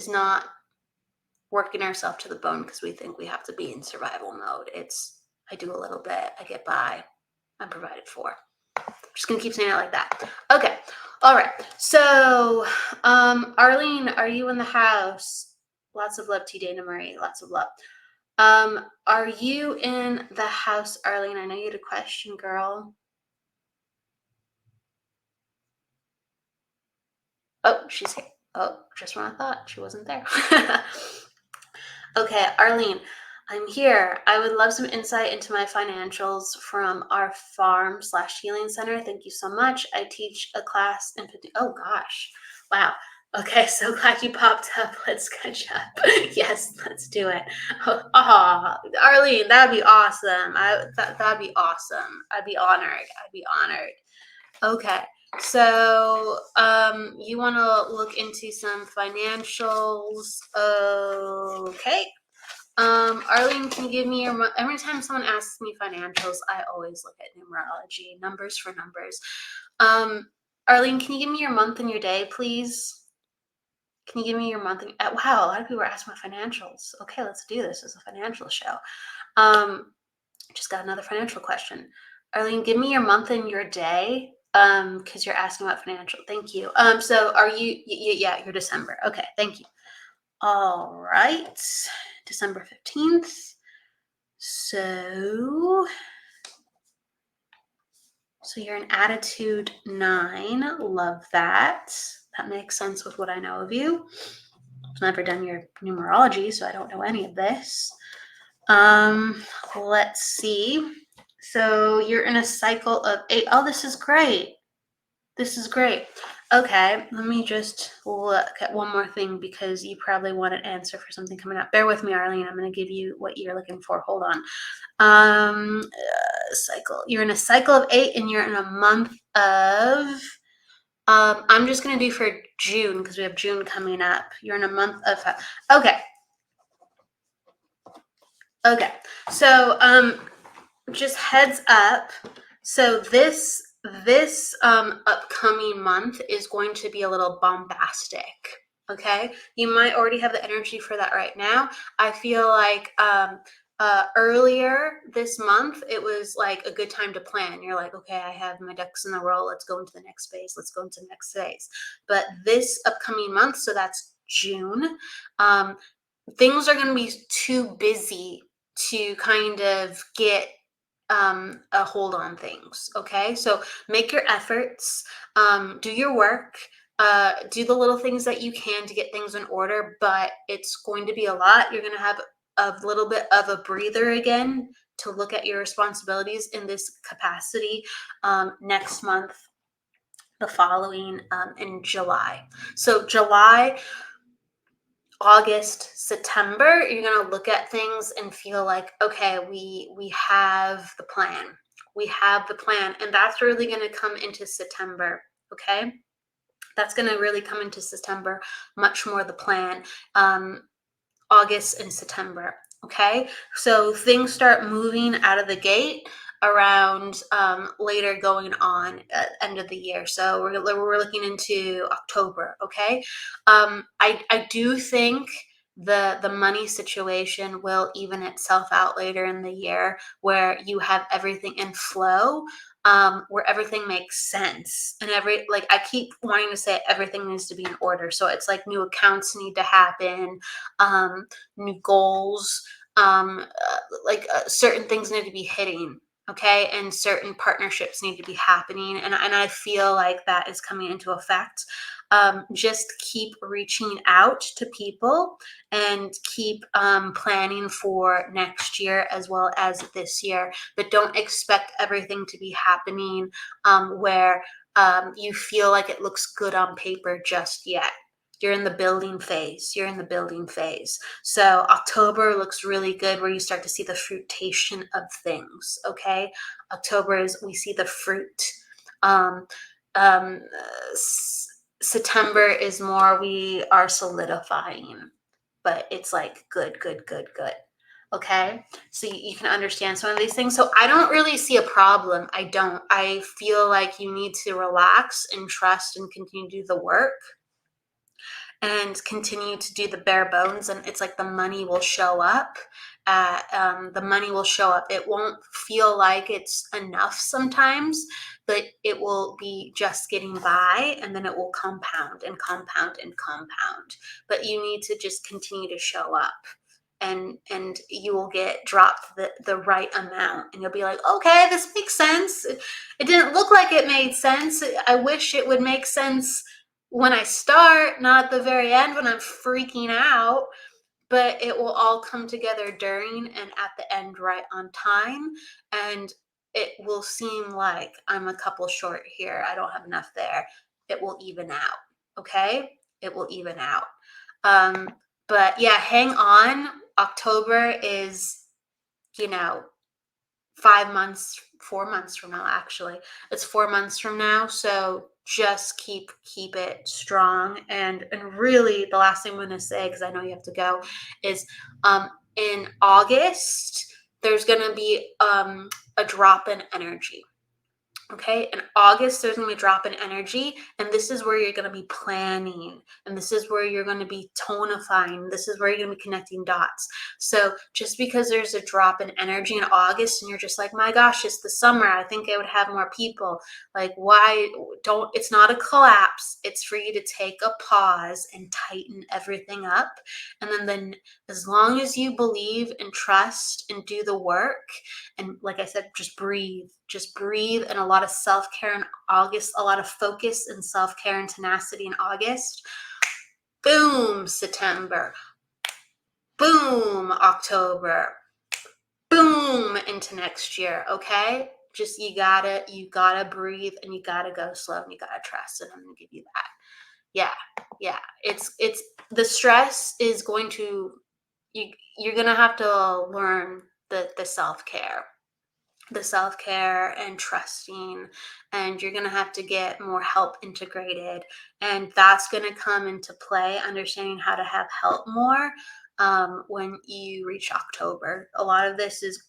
not working ourselves to the bone because we think we have to be in survival mode. It's I do a little bit, I get by, I'm provided for. I'm just gonna keep saying it like that. Okay. All right. So Arlene, are you in the house? Lots of love to you, Dana Marie. Lots of love. Are you in the house, Arlene? I know you had a question, girl. Oh, she's here. Oh, just when I thought she wasn't there. Okay, Arlene, I'm here. I would love some insight into my financials from our farm slash healing center. Thank you so much. I teach a class in 50. Oh gosh. Wow. Okay, so glad you popped up. Let's catch up. Yes, let's do it. Oh, Arlene, that'd be awesome. That'd be awesome. I'd be honored. I'd be honored. Okay. So, you want to look into some financials. Okay. Arlene, can you give me your, every time someone asks me financials, I always look at numerology, numbers for numbers. Arlene, can you give me your month and your day, please? Can you give me your month and, wow, a lot of people are asking my financials. Okay, let's do this as a financial show. Just got another financial question. Arlene, give me your month and your day. Because you're asking about financial. Thank you. So are you, yeah, you're December. Okay, thank you. All right, December 15th. So you're an attitude 9. Love that. That makes sense with what I know of you. I've never done your numerology, so I don't know any of this. Let's see. So you're in a cycle of 8. Oh, this is great. This is great. Okay, let me just look at one more thing because you probably want an answer for something coming up. Bear with me, Arlene. I'm going to give you what you're looking for. Hold on. Cycle. You're in a cycle of 8 and you're in a month of, I'm just going to do for June because we have June coming up. You're in a month of, okay. Okay. So, just heads up. So this upcoming month is going to be a little bombastic. Okay, you might already have the energy for that right now. I feel like earlier this month it was like a good time to plan. You're like, okay, I have my ducks in a row. Let's go into the next phase. Let's go into the next phase. But this upcoming month, so that's June, things are going to be too busy to kind of get a hold on things. Okay, so make your efforts, do your work, do the little things that you can to get things in order, but it's going to be a lot. You're going to have a little bit of a breather again to look at your responsibilities in this capacity next month, the following, in July. So July, August, September, you're going to look at things and feel like, okay, we have the plan. We have the plan. And that's really going to come into September. Okay. That's going to really come into September, much more the plan. August and September. Okay. So things start moving out of the gate around later going on at end of the year. So we're looking into October. Okay. I do think the money situation will even itself out later in the year where you have everything in flow, where everything makes sense and like I keep wanting to say everything needs to be in order. So it's like new accounts need to happen, new goals, certain things need to be hitting. Okay, and certain partnerships need to be happening, and I feel like that is coming into effect. Just keep reaching out to people and keep planning for next year as well as this year, but don't expect everything to be happening where you feel like it looks good on paper just yet. You're in the building phase. You're in the building phase. So October looks really good where you start to see the fruitation of things. Okay. October is, we see the fruit. September is more, we are solidifying, but it's like good. Okay. So you can understand some of these things. So I don't really see a problem. I feel like you need to relax and trust and continue to do the work and continue to do the bare bones, and it's like the money will show up. The money will show up. It won't feel like it's enough sometimes, but it will be just getting by, and then it will compound and compound and compound. But you need to just continue to show up. and you will get dropped the right amount, and you'll be like, okay, this makes sense. It didn't look like it made sense. I wish it would make sense when I start, not at the very end when I'm freaking out, but it will all come together during and at the end right on time. And it will seem like I'm a couple short here, I don't have enough there. It will even out. Okay, it will even out. But yeah, hang on. October is, 5 months, 4 months from now, actually. It's 4 months from now. So just keep it strong. And really the last thing I'm gonna say, because I know you have to go, is in August, there's gonna be a drop in energy. Okay, in August, there's going to be a drop in energy, and this is where you're going to be planning, and this is where you're going to be tonifying. This is where you're going to be connecting dots. So just because there's a drop in energy in August, and you're just like, my gosh, it's the summer, I think I would have more people. Like, why don't, it's not a collapse. It's for you to take a pause and tighten everything up. And then as long as you believe and trust and do the work, and like I said, just breathe, and a lot of self-care in August, a lot of focus and self-care and tenacity in August. Boom, September. Boom, October. Boom, into next year. Okay, just you gotta breathe, and you gotta go slow, and you gotta trust, and I'm gonna give you that. Yeah, it's the stress is going to, you're gonna have to learn the self-care and trusting, and you're going to have to get more help integrated, and that's going to come into play, understanding how to have help more when you reach October. A lot of this is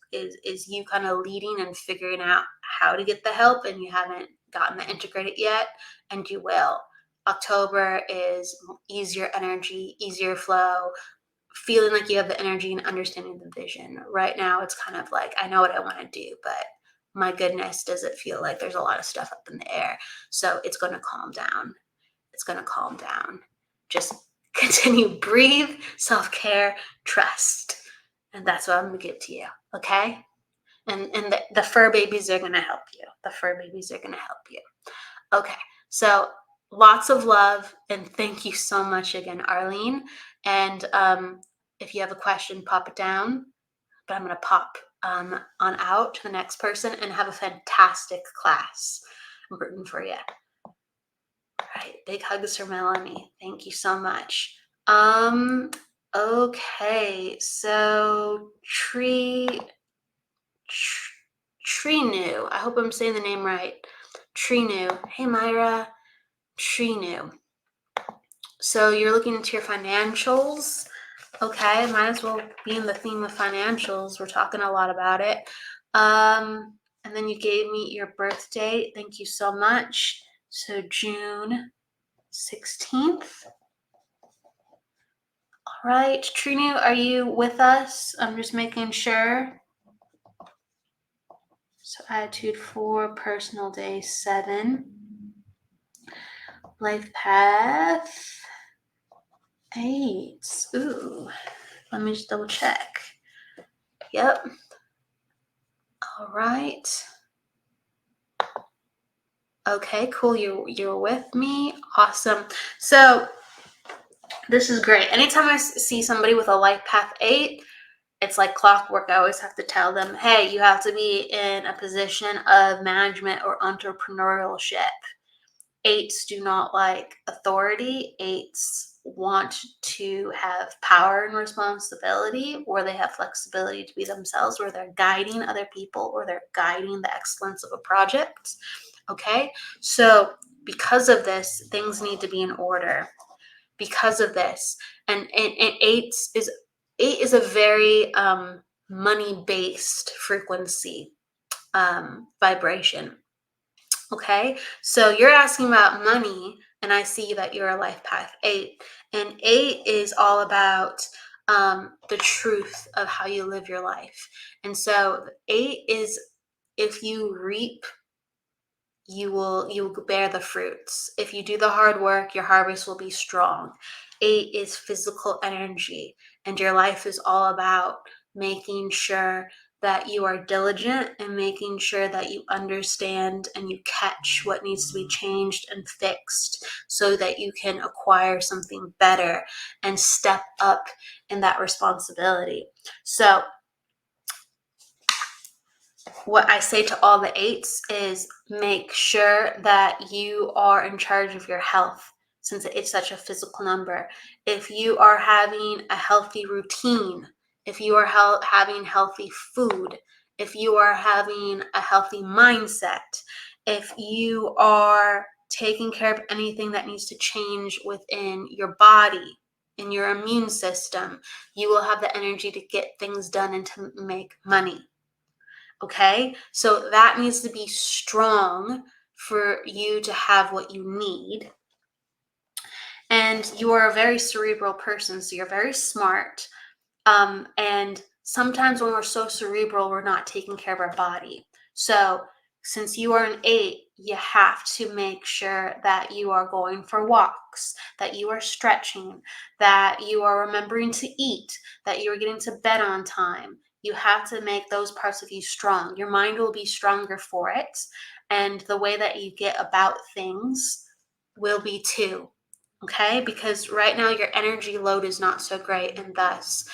you kind of leading and figuring out how to get the help, and you haven't gotten it integrated yet, and you will. October is easier energy, easier flow, feeling like you have the energy and understanding the vision. Right now, it's kind of like, I know what I want to do, but my goodness, does it feel like there's a lot of stuff up in the air? So it's going to calm down. It's going to calm down. Just continue, breathe, self-care, trust. And that's what I'm going to give to you. Okay. And the fur babies are going to help you. The fur babies are going to help you. Okay. So lots of love, and thank you so much again, Arlene. And if you have a question, pop it down. But I'm going to pop on out to the next person, and have a fantastic class. I'm rooting for you. All right. Big hugs for Melanie. Thank you so much. Okay. So Trinu. I hope I'm saying the name right. Trinu. Hey, Myra. Trinu. So you're looking into your financials. Okay, might as well be in the theme of financials. We're talking a lot about it. And then you gave me your birth date. Thank you so much. So June 16th. All right, Trinu, are you with us? I'm just making sure. So attitude 4, personal day 7. Life path 8. Ooh, let me just double check. Yep. All right. Okay, cool. You're with me. Awesome. So this is great. Anytime I see somebody with a life path 8, it's like clockwork. I always have to tell them, hey, you have to be in a position of management or entrepreneurship. 8s do not like authority. 8s want to have power and responsibility, or they have flexibility to be themselves, where they're guiding other people, or they're guiding the excellence of a project. Okay, so because of this, things need to be in order. Because of this, and 8 is a very money-based frequency, vibration. Okay, so you're asking about money, and I see that you're a life path 8, and 8 is all about the truth of how you live your life. And so 8 is, if you reap you will bear the fruits. If you do the hard work, your harvest will be strong. 8 is physical energy, and your life is all about making sure that you are diligent and making sure that you understand and you catch what needs to be changed and fixed so that you can acquire something better and step up in that responsibility. So what I say to all the 8s is make sure that you are in charge of your health, since it's such a physical number. If you are having a healthy routine, if you are having healthy food, if you are having a healthy mindset, if you are taking care of anything that needs to change within your body, in your immune system, you will have the energy to get things done and to make money. Okay, so that needs to be strong for you to have what you need. And you are a very cerebral person, so you're very smart. And sometimes when we're so cerebral, we're not taking care of our body. So since you are an 8, you have to make sure that you are going for walks, that you are stretching, that you are remembering to eat, that you are getting to bed on time. You have to make those parts of you strong. Your mind will be stronger for it. And the way that you get about things will be too. Okay, because right now your energy load is not so great, and thus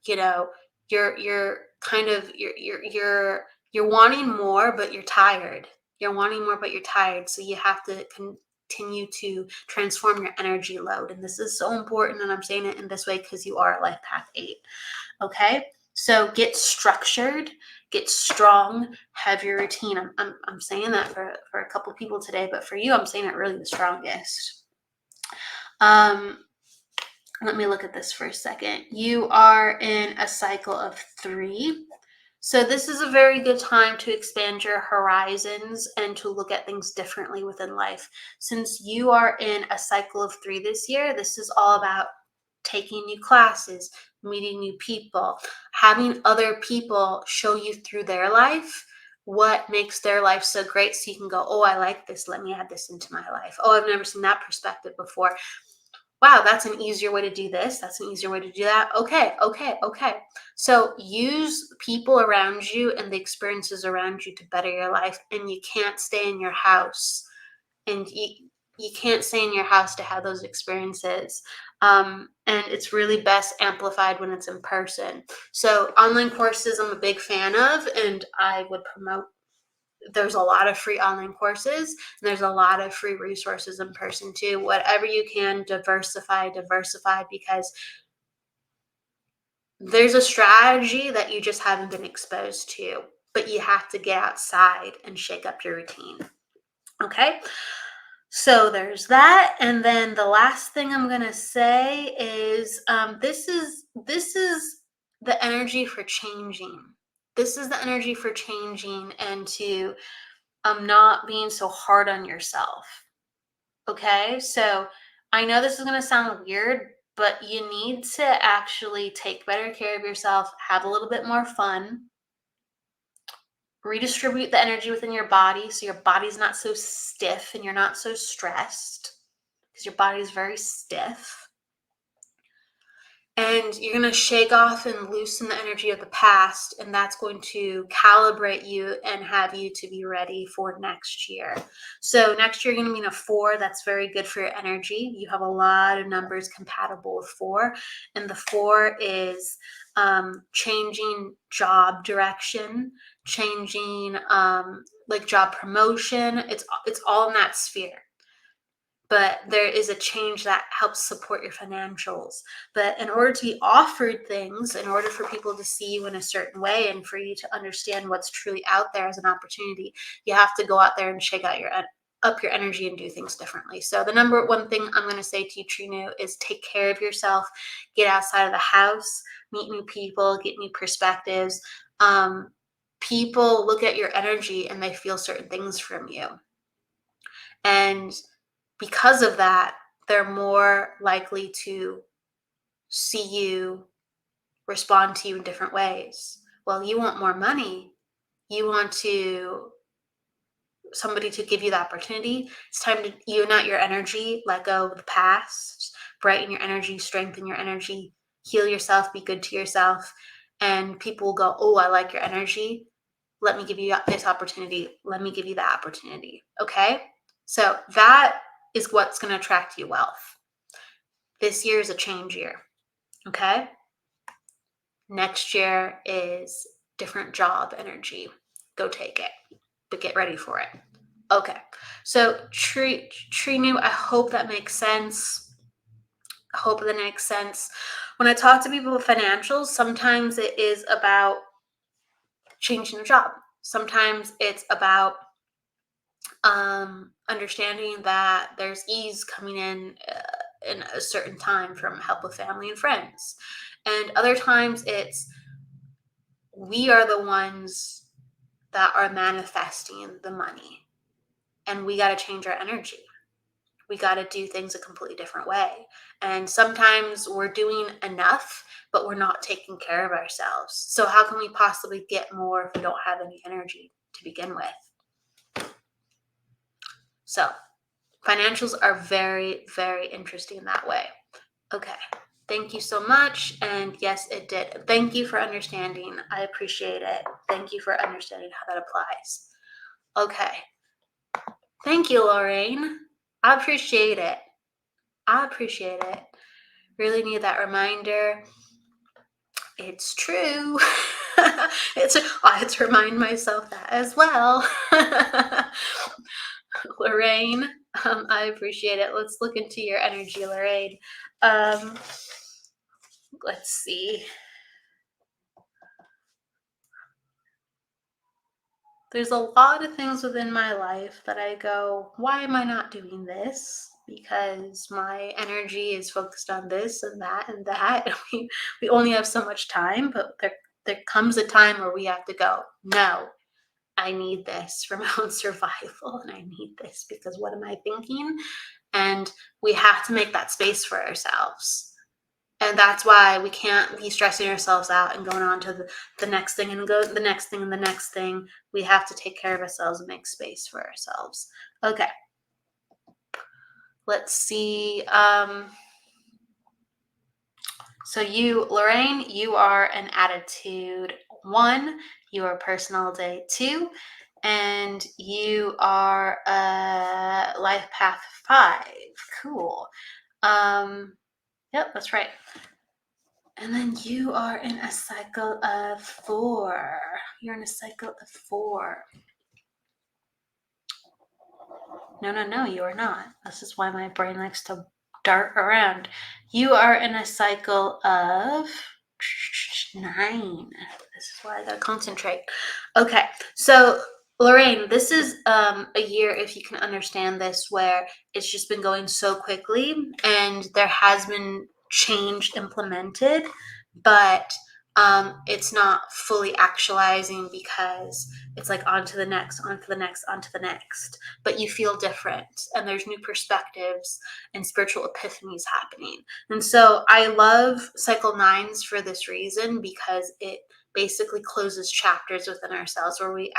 you know, you're kind of you're wanting more, but you're tired. You're wanting more, but you're tired. So you have to continue to transform your energy load. And this is so important. And I'm saying it in this way because you are a life path 8. Okay. So get structured, get strong, have your routine. I'm saying that for a couple people today, but for you, I'm saying it really the strongest. Let me look at this for a second. You are in a cycle of 3. So this is a very good time to expand your horizons and to look at things differently within life. Since you are in a cycle of 3 this year, this is all about taking new classes, meeting new people, having other people show you through their life what makes their life so great, so you can go, oh, I like this. Let me add this into my life. Oh, I've never seen that perspective before. Wow, that's an easier way to do this. That's an easier way to do that. Okay. So use people around you and the experiences around you to better your life. And you can't stay in your house. And you can't stay in your house to have those experiences. And it's really best amplified when it's in person. So online courses I'm a big fan of, and I would promote. There's a lot of free online courses, and there's a lot of free resources in person too. Whatever you can, diversify, because there's a strategy that you just haven't been exposed to, but you have to get outside and shake up your routine. Okay, so there's that. And then the last thing I'm gonna say is this is the energy for changing. This is the energy for changing and to not being so hard on yourself. Okay, so I know this is going to sound weird, but you need to actually take better care of yourself, have a little bit more fun, redistribute the energy within your body so your body's not so stiff and you're not so stressed because your body is very stiff. And you're going to shake off and loosen the energy of the past, and that's going to calibrate you and have you to be ready for next year. So next year you're going to be in a 4. That's very good for your energy. You have a lot of numbers compatible with 4, and the 4 is changing job direction, changing like job promotion. It's all in that sphere. But there is a change that helps support your financials. But in order to be offered things, in order for people to see you in a certain way and for you to understand what's truly out there as an opportunity, you have to go out there and shake out up your energy and do things differently. So the number one thing I'm going to say to you, Trinu, is take care of yourself, get outside of the house, meet new people, get new perspectives. People look at your energy and they feel certain things from you. And because of that, they're more likely to see you, respond to you in different ways. Well, you want more money. You want to somebody to give you the opportunity. It's time to unite your energy, let go of the past, brighten your energy, strengthen your energy, heal yourself, be good to yourself. And people will go, oh, I like your energy. Let me give you this opportunity. Let me give you that opportunity. Okay? So that is what's going to attract you wealth. This year is a change year. Okay? Next year is different job energy. Go take it, but get ready for it. Okay. So Trinu, I hope that makes sense. I hope that makes sense. When I talk to people with financials, sometimes it is about changing a job. Sometimes it's about understanding that there's ease coming in a certain time from help with family and friends. And other times it's we are the ones that are manifesting the money, and we got to change our energy. We got to do things a completely different way. And sometimes we're doing enough, but we're not taking care of ourselves. So how can we possibly get more if we don't have any energy to begin with? So financials are very, very interesting that way. Okay. Thank you so much. And yes, it did. Thank you for understanding. I appreciate it. Thank you for understanding how that applies. Okay. Thank you, Lorraine. I appreciate it. I appreciate it. Really need that reminder. It's true. I had to remind myself that as well. Lorraine, I appreciate it. Let's look into your energy, Lorraine. Let's see. There's a lot of things within my life that I go, why am I not doing this? Because my energy is focused on this and that and that. We only have so much time, but there comes a time where we have to go, no, I need this for my own survival, and I need this because what am I thinking? And we have to make that space for ourselves. And that's why we can't be stressing ourselves out and going on to the next thing and go the next thing and the next thing. We have to take care of ourselves and make space for ourselves. Okay. Let's see. So you, Lorraine, you are an attitude 1. You are personality 2. And you are a life path 5. Cool. Yep, that's right. And then you are in a cycle of 4. You're in a cycle of 4. No, you are not. This is why my brain likes to dart around. You are in a cycle of 9. This is why I gotta concentrate. Okay, so Lorraine, this is a year, if you can understand this, where it's just been going so quickly and there has been change implemented, but it's not fully actualizing because it's like on to the next, on to the next, on to the next. But you feel different and there's new perspectives and spiritual epiphanies happening. And so I love cycle 9s for this reason, because it basically closes chapters within ourselves where we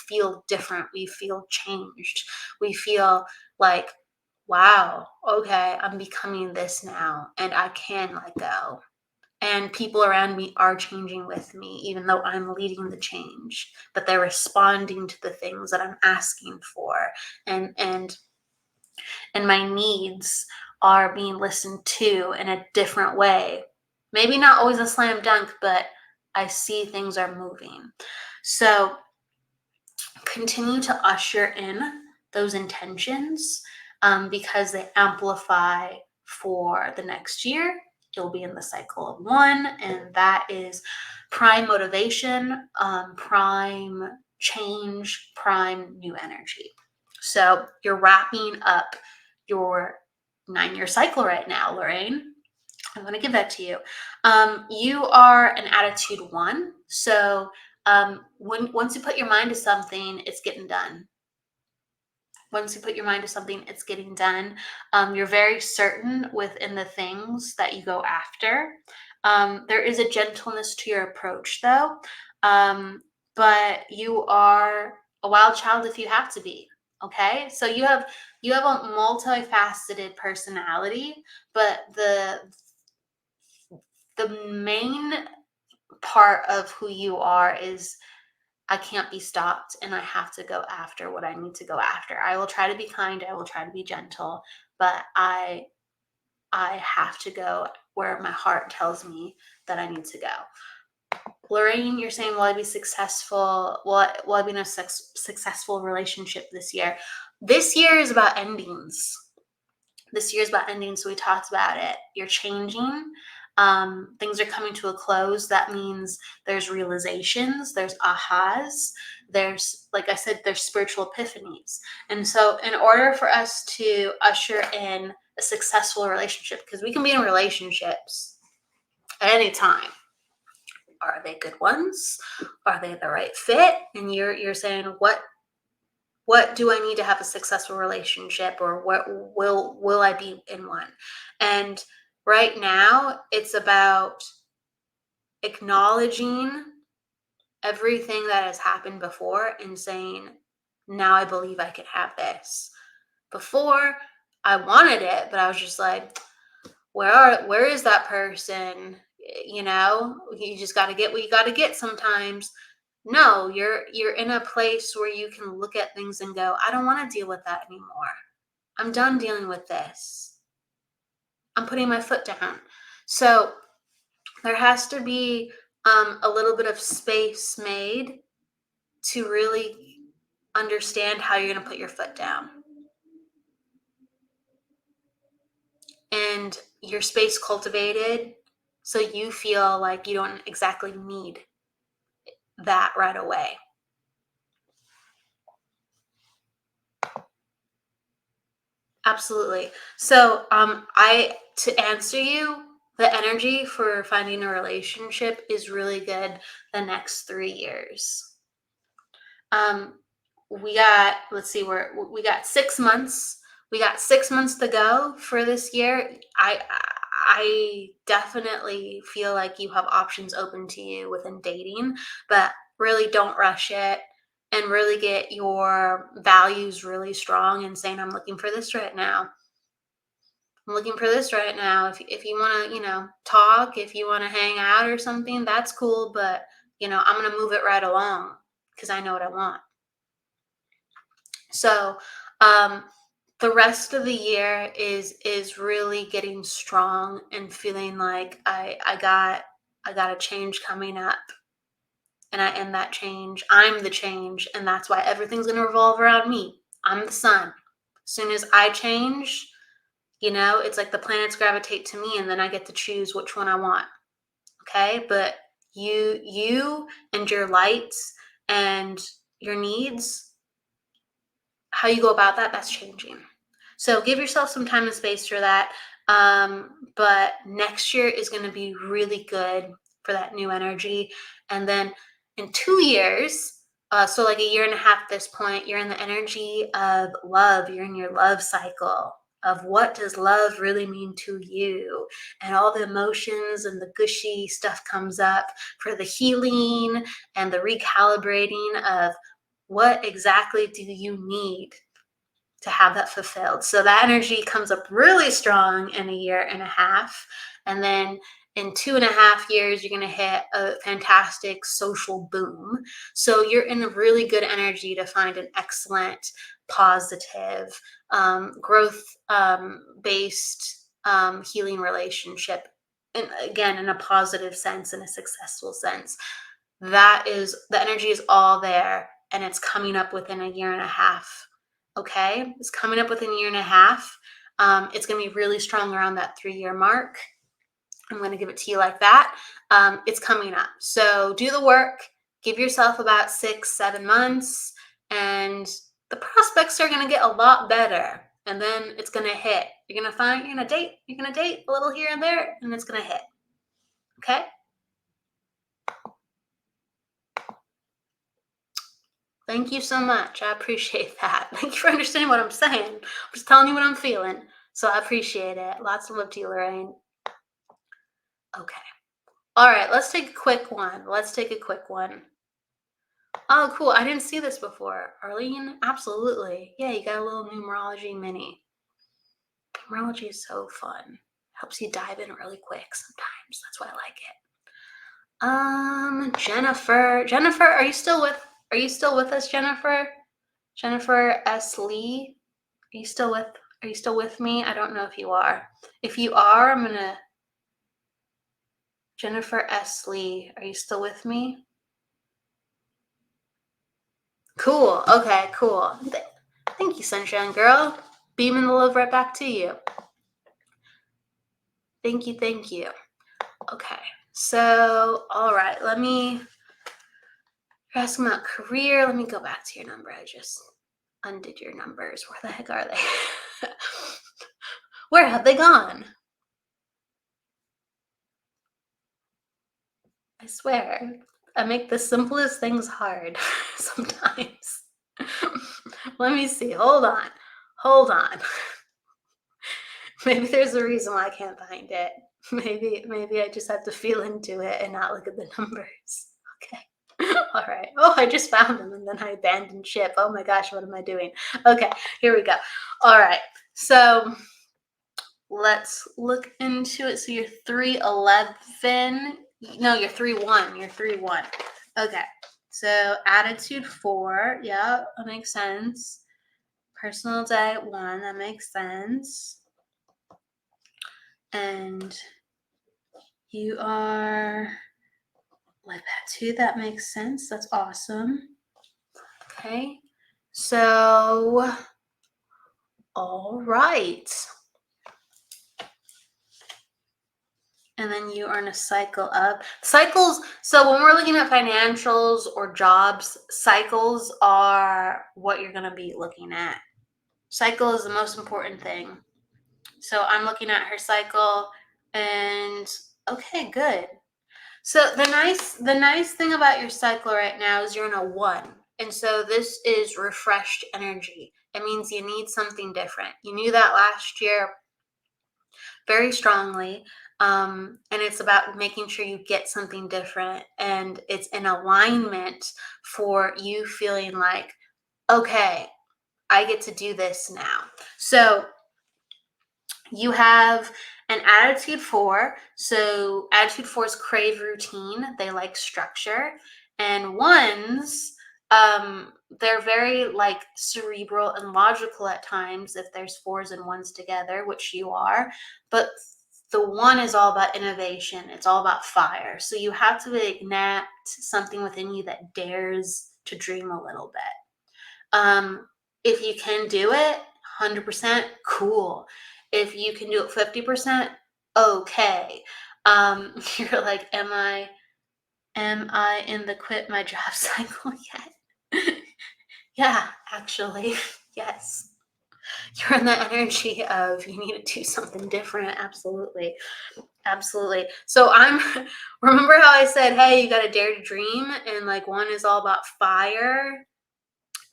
feel different, we feel changed, we feel like, wow, okay, I'm becoming this now and I can let go. And people around me are changing with me, even though I'm leading the change, but they're responding to the things that I'm asking for. And my needs are being listened to in a different way. Maybe not always a slam dunk, but I see things are moving. So continue to usher in those intentions because they amplify for the next year. You'll be in the cycle of 1, and that is prime motivation, prime change, prime new energy. So you're wrapping up your 9-year cycle right now, Lorraine. I'm going to give that to you. You are an attitude 1. So once you put your mind to something, it's getting done. Once you put your mind to something, it's getting done. You're very certain within the things that you go after. There is a gentleness to your approach, though. But you are a wild child if you have to be. Okay, so you have a multifaceted personality, but the main part of who you are is I can't be stopped and I have to go after what I need to go after. I will try to be kind, I will try to be gentle, but I have to go where my heart tells me that I need to go. Lorraine, you're saying, will I be successful? Will I be in a successful relationship this year? This year is about endings. This year is about endings. So we talked about it. You're changing. Things are coming to a close. That means there's realizations, there's ahas, there's, like I said, there's spiritual epiphanies. And so, in order for us to usher in a successful relationship, because we can be in relationships at any time. Are they good ones? Are they the right fit? And you're saying, what do I need to have a successful relationship, or what will I be in one? And right now it's about acknowledging everything that has happened before and saying, now I believe I can have this. Before I wanted it, but I was just like, where is that person? You just got to get what you got to get sometimes. No, you're in a place where you can look at things and go, I don't want to deal with that anymore. I'm done dealing with this. I'm putting my foot down. So there has to be a little bit of space made to really understand how you're going to put your foot down. And your space cultivated so you feel like you don't exactly need that right away. Absolutely. So, to answer you, the energy for finding a relationship is really good the next 3 years. We got, let's see, we got 6 months. We got 6 months to go for this year. I definitely feel like you have options open to you within dating, but really don't rush it, and really get your values really strong and saying, I'm looking for this right now. I'm looking for this right now. If you want to, talk, if you want to hang out or something, that's cool, but I'm going to move it right along because I know what I want. So, the rest of the year is really getting strong and feeling like I got a change coming up, and I am that change. I'm the change, and that's why everything's going to revolve around me. I'm the sun. As soon as I change, it's like the planets gravitate to me, and then I get to choose which one I want. Okay, but you and your lights and your needs, how you go about that's changing. So give yourself some time and space for that. But next year is going to be really good for that new energy. And then in 2 years, so like a year and a half at this point, you're in the energy of love. You're in your love cycle of what does love really mean to you, and all the emotions and the gushy stuff comes up for the healing and the recalibrating of what exactly do you need to have that fulfilled. So that energy comes up really strong in a year and a half. And then in 2.5 years, you're going to hit a fantastic social boom. So you're in a really good energy to find an excellent, positive, growth based healing relationship. And again, in a positive sense, in a successful sense. That is, the energy is all there, and it's coming up within a year and a half. Okay, it's coming up within a year and a half. It's going to be really strong around that 3-year mark. I'm going to give it to you like that. It's coming up. So do the work, give yourself about 6-7 months, and the prospects are going to get a lot better. And then it's going to hit. You're going to date a little here and there, and it's going to hit. Okay. Thank you so much. I appreciate that. Thank you for understanding what I'm saying. I'm just telling you what I'm feeling. So I appreciate it. Lots of love to you, Lorraine. Okay. All right. Let's take a quick one. Oh, cool. I didn't see this before. Arlene, absolutely. Yeah, you got a little numerology mini. Numerology is so fun. Helps you dive in really quick sometimes. That's why I like it. Jennifer. Jennifer, are you still with us, Jennifer? Jennifer S. Lee? Are you still with me? I don't know if you are. If you are, I'm gonna Jennifer S. Lee, are you still with me? Cool. Okay, cool. Thank you, Sunshine Girl. Beaming the love right back to you. Thank you, thank you. Okay, so, all right, you're asking about career. Let me go back to your number. I just undid your numbers. Where the heck are they? Where have they gone? I swear, I make the simplest things hard sometimes. Let me see. Hold on. Hold on. Maybe there's a reason why I can't find it. Maybe I just have to feel into it and not look at the numbers. Okay. All right. Oh, I just found them and then I abandoned ship. Oh my gosh, what am I doing? Okay, here we go. All right. So let's look into it. So you're 311. No, you're 3-1. You're 3-1. Okay. So attitude 4. Yeah, that makes sense. Personal diet 1. That makes sense. And you are like that too. That makes sense. That's awesome. Okay. So, all right. And then you are in a cycle up. Cycles, so when we're looking at financials or jobs, cycles are what you're going to be looking at. Cycle is the most important thing. So I'm looking at her cycle and okay, good. So the nice thing about your cycle right now is you're in a 1. And so this is refreshed energy. It means you need something different. You knew that last year very strongly. And it's about making sure you get something different. And it's in alignment for you feeling like, okay, I get to do this now. So you have an attitude 4. So attitude 4s crave routine. They like structure. And 1s, they're very like cerebral and logical at times if there's 4s and 1s together, which you are. But the 1 is all about innovation. It's all about fire. So you have to ignite something within you that dares to dream a little bit. If you can do it, 100%, cool. If you can do it 50%, okay. You're like, am I in the quit my job cycle yet? Yeah, actually, yes. You're in the energy of you need to do something different. Absolutely. Absolutely. So remember how I said, hey, you got to dare to dream? And like 1 is all about fire.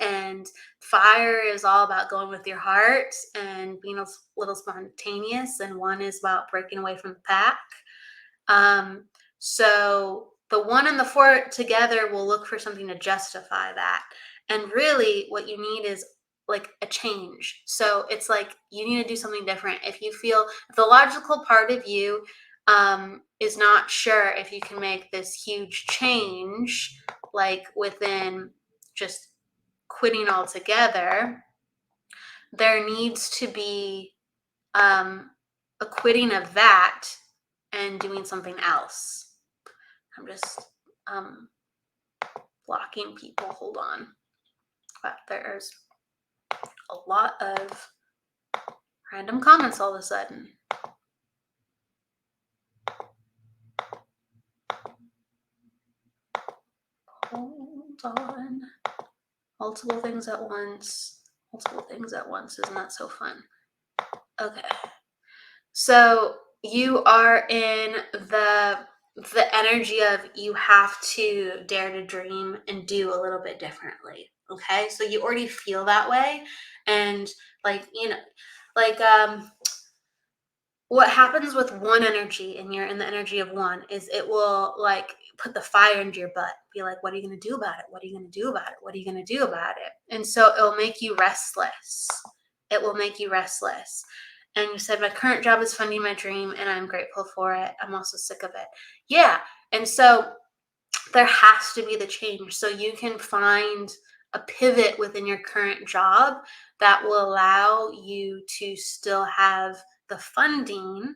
And fire is all about going with your heart and being a little spontaneous. And 1 is about breaking away from the pack. So the 1 and the 4 together will look for something to justify that. And really what you need is like a change. So it's like you need to do something different. If the logical part of you is not sure if you can make this huge change, like within just quitting altogether, there needs to be a quitting of that and doing something else. I'm just blocking people. Hold on. But there's a lot of random comments all of a sudden. Hold on. Multiple things at once. Multiple things at once. Isn't that so fun? Okay. So you are in the energy of you have to dare to dream and do a little bit differently. Okay. So you already feel that way. And like, like, what happens with one energy, and you're in the energy of one, is it will like put the fire into your butt. Be like, what are you going to do about it? What are you going to do about it? What are you going to do about it? And so it'll make you restless. It will make you restless. And you said, my current job is funding my dream and I'm grateful for it. I'm also sick of it. Yeah. And so there has to be the change. So you can find a pivot within your current job that will allow you to still have the funding,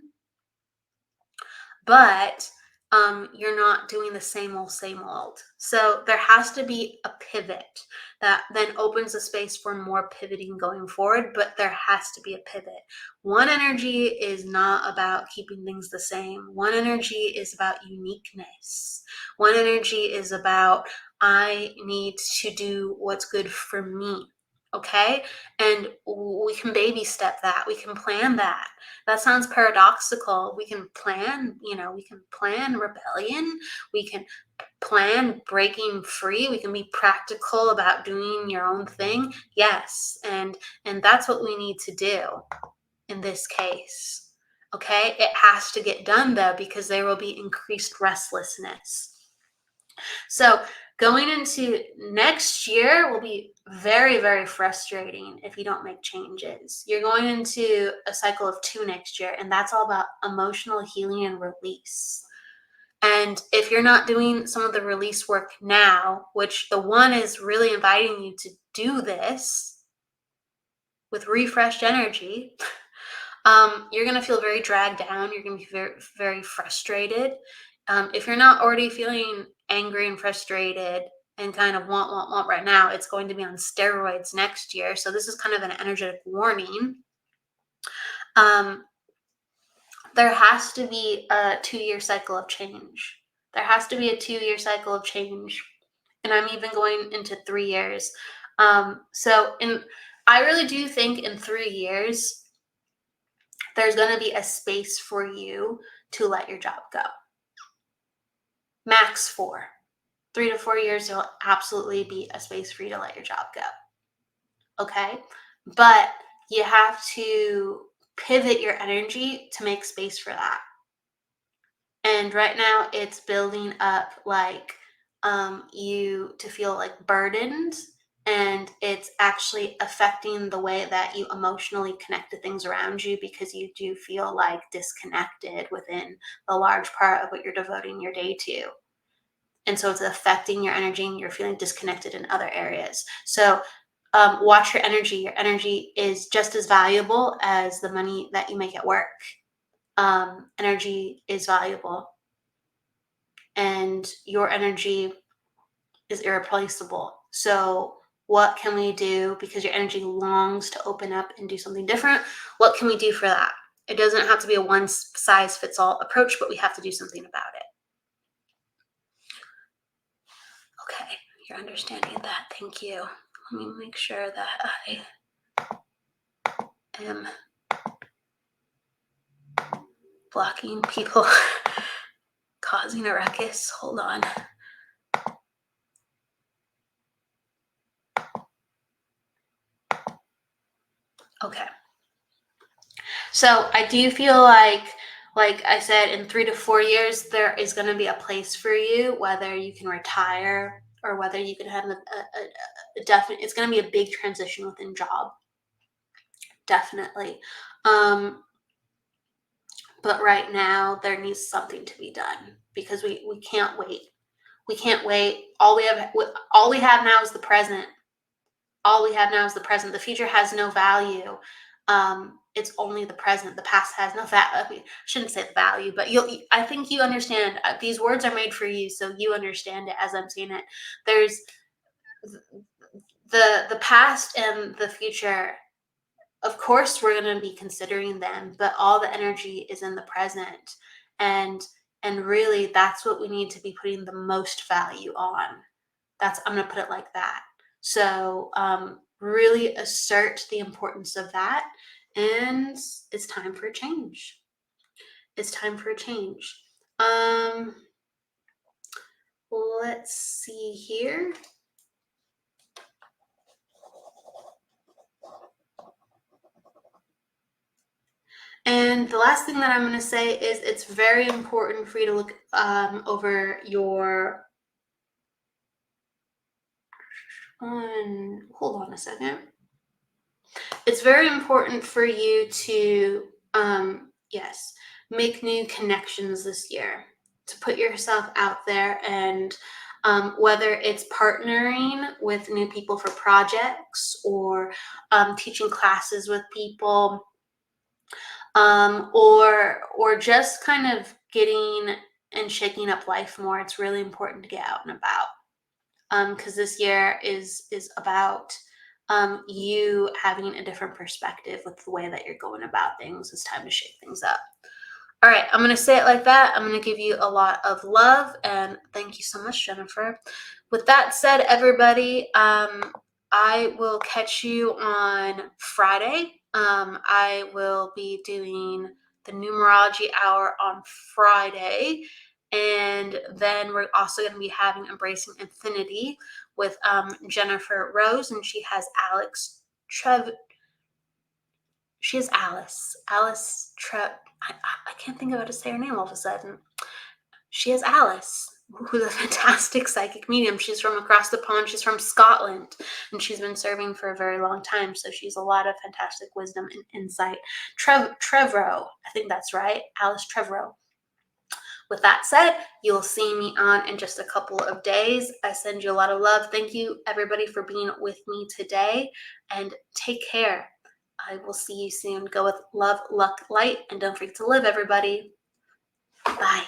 but you're not doing the same old, same old. So there has to be a pivot that then opens a space for more pivoting going forward, but there has to be a pivot. One energy is not about keeping things the same. One energy is about uniqueness. One energy is about, I need to do what's good for me. Okay. And we can baby step that. We can plan that. That sounds paradoxical. We can plan, we can plan rebellion. We can plan breaking free. We can be practical about doing your own thing. Yes. And that's what we need to do in this case. Okay. It has to get done though, because there will be increased restlessness. So going into next year will be very, very frustrating if you don't make changes. You're going into a cycle of 2 next year, and that's all about emotional healing and release. And if you're not doing some of the release work now, which the 1 is really inviting you to do this with refreshed energy, you're going to feel very dragged down. You're going to be very, very frustrated. If you're not already feeling angry and frustrated and kind of want right now, it's going to be on steroids next year. So this is kind of an energetic warning. There has to be a 2-year cycle of change. There has to be a 2-year cycle of change. And I'm even going into 3 years. I really do think in 3 years, there's going to be a space for you to let your job go. Max 4. 3 to 4 years, there'll absolutely be a space for you to let your job go. Okay? But you have to pivot your energy to make space for that. And right now it's building up like you to feel like burdened, and it's actually affecting the way that you emotionally connect to things around you, because you do feel like disconnected within the large part of what you're devoting your day to. And so it's affecting your energy, and you're feeling disconnected in other areas. So watch your energy. Your energy is just as valuable as the money that you make at work. Energy is valuable, and your energy is irreplaceable. So what can we do? Because your energy longs to open up and do something different. What can we do for that? It doesn't have to be a one size fits all approach, but we have to do something about it. Okay, you're understanding that. Thank you. Let me make sure that I am blocking people causing a ruckus. Hold on. Okay. So I do feel like I said, in 3 to 4 years, there is going to be a place for you, whether you can retire or whether you can have a definite, it's going to be a big transition within job. Definitely. But right now there needs something to be done, because we can't wait. We can't wait. All we have now is the present. All we have now is the present. The future has no value. It's only the present. The past has no value. I shouldn't say the value, but I think you understand. These words are made for you, so you understand it as I'm saying it. There's the past and the future. Of course, we're going to be considering them, but all the energy is in the present, and really, that's what we need to be putting the most value on. I'm going to put it like that. So really assert the importance of that, and it's time for a change. It's time for a change. Let's see here. And then the last thing that I'm going to say is it's very important for you to look over your hold on a second. It's very important for you to make new connections this year, to put yourself out there, and whether it's partnering with new people for projects or teaching classes with people, or just kind of getting and shaking up life more. It's really important to get out and about, because this year is about you having a different perspective with the way that you're going about things. It's time to shake things up. All right, I'm going to say it like that. I'm going to give you a lot of love, and thank you so much, Jennifer. With that said, everybody, I will catch you on Friday. I will be doing the numerology hour on Friday, and then we're also going to be having Embracing Infinity with Jennifer Rose, and she has Alice I can't think of how to say her name all of a sudden. She has Alice, who's a fantastic psychic medium. She's from across the pond. She's from Scotland, and she's been serving for a very long time. So she's a lot of fantastic wisdom and insight. Trevorrow, I think that's right. Alice Trevorrow. With that said, you'll see me on in just a couple of days. I send you a lot of love. Thank you, everybody, for being with me today, and take care. I will see you soon. Go with love, luck, light, and don't forget to live, everybody. Bye.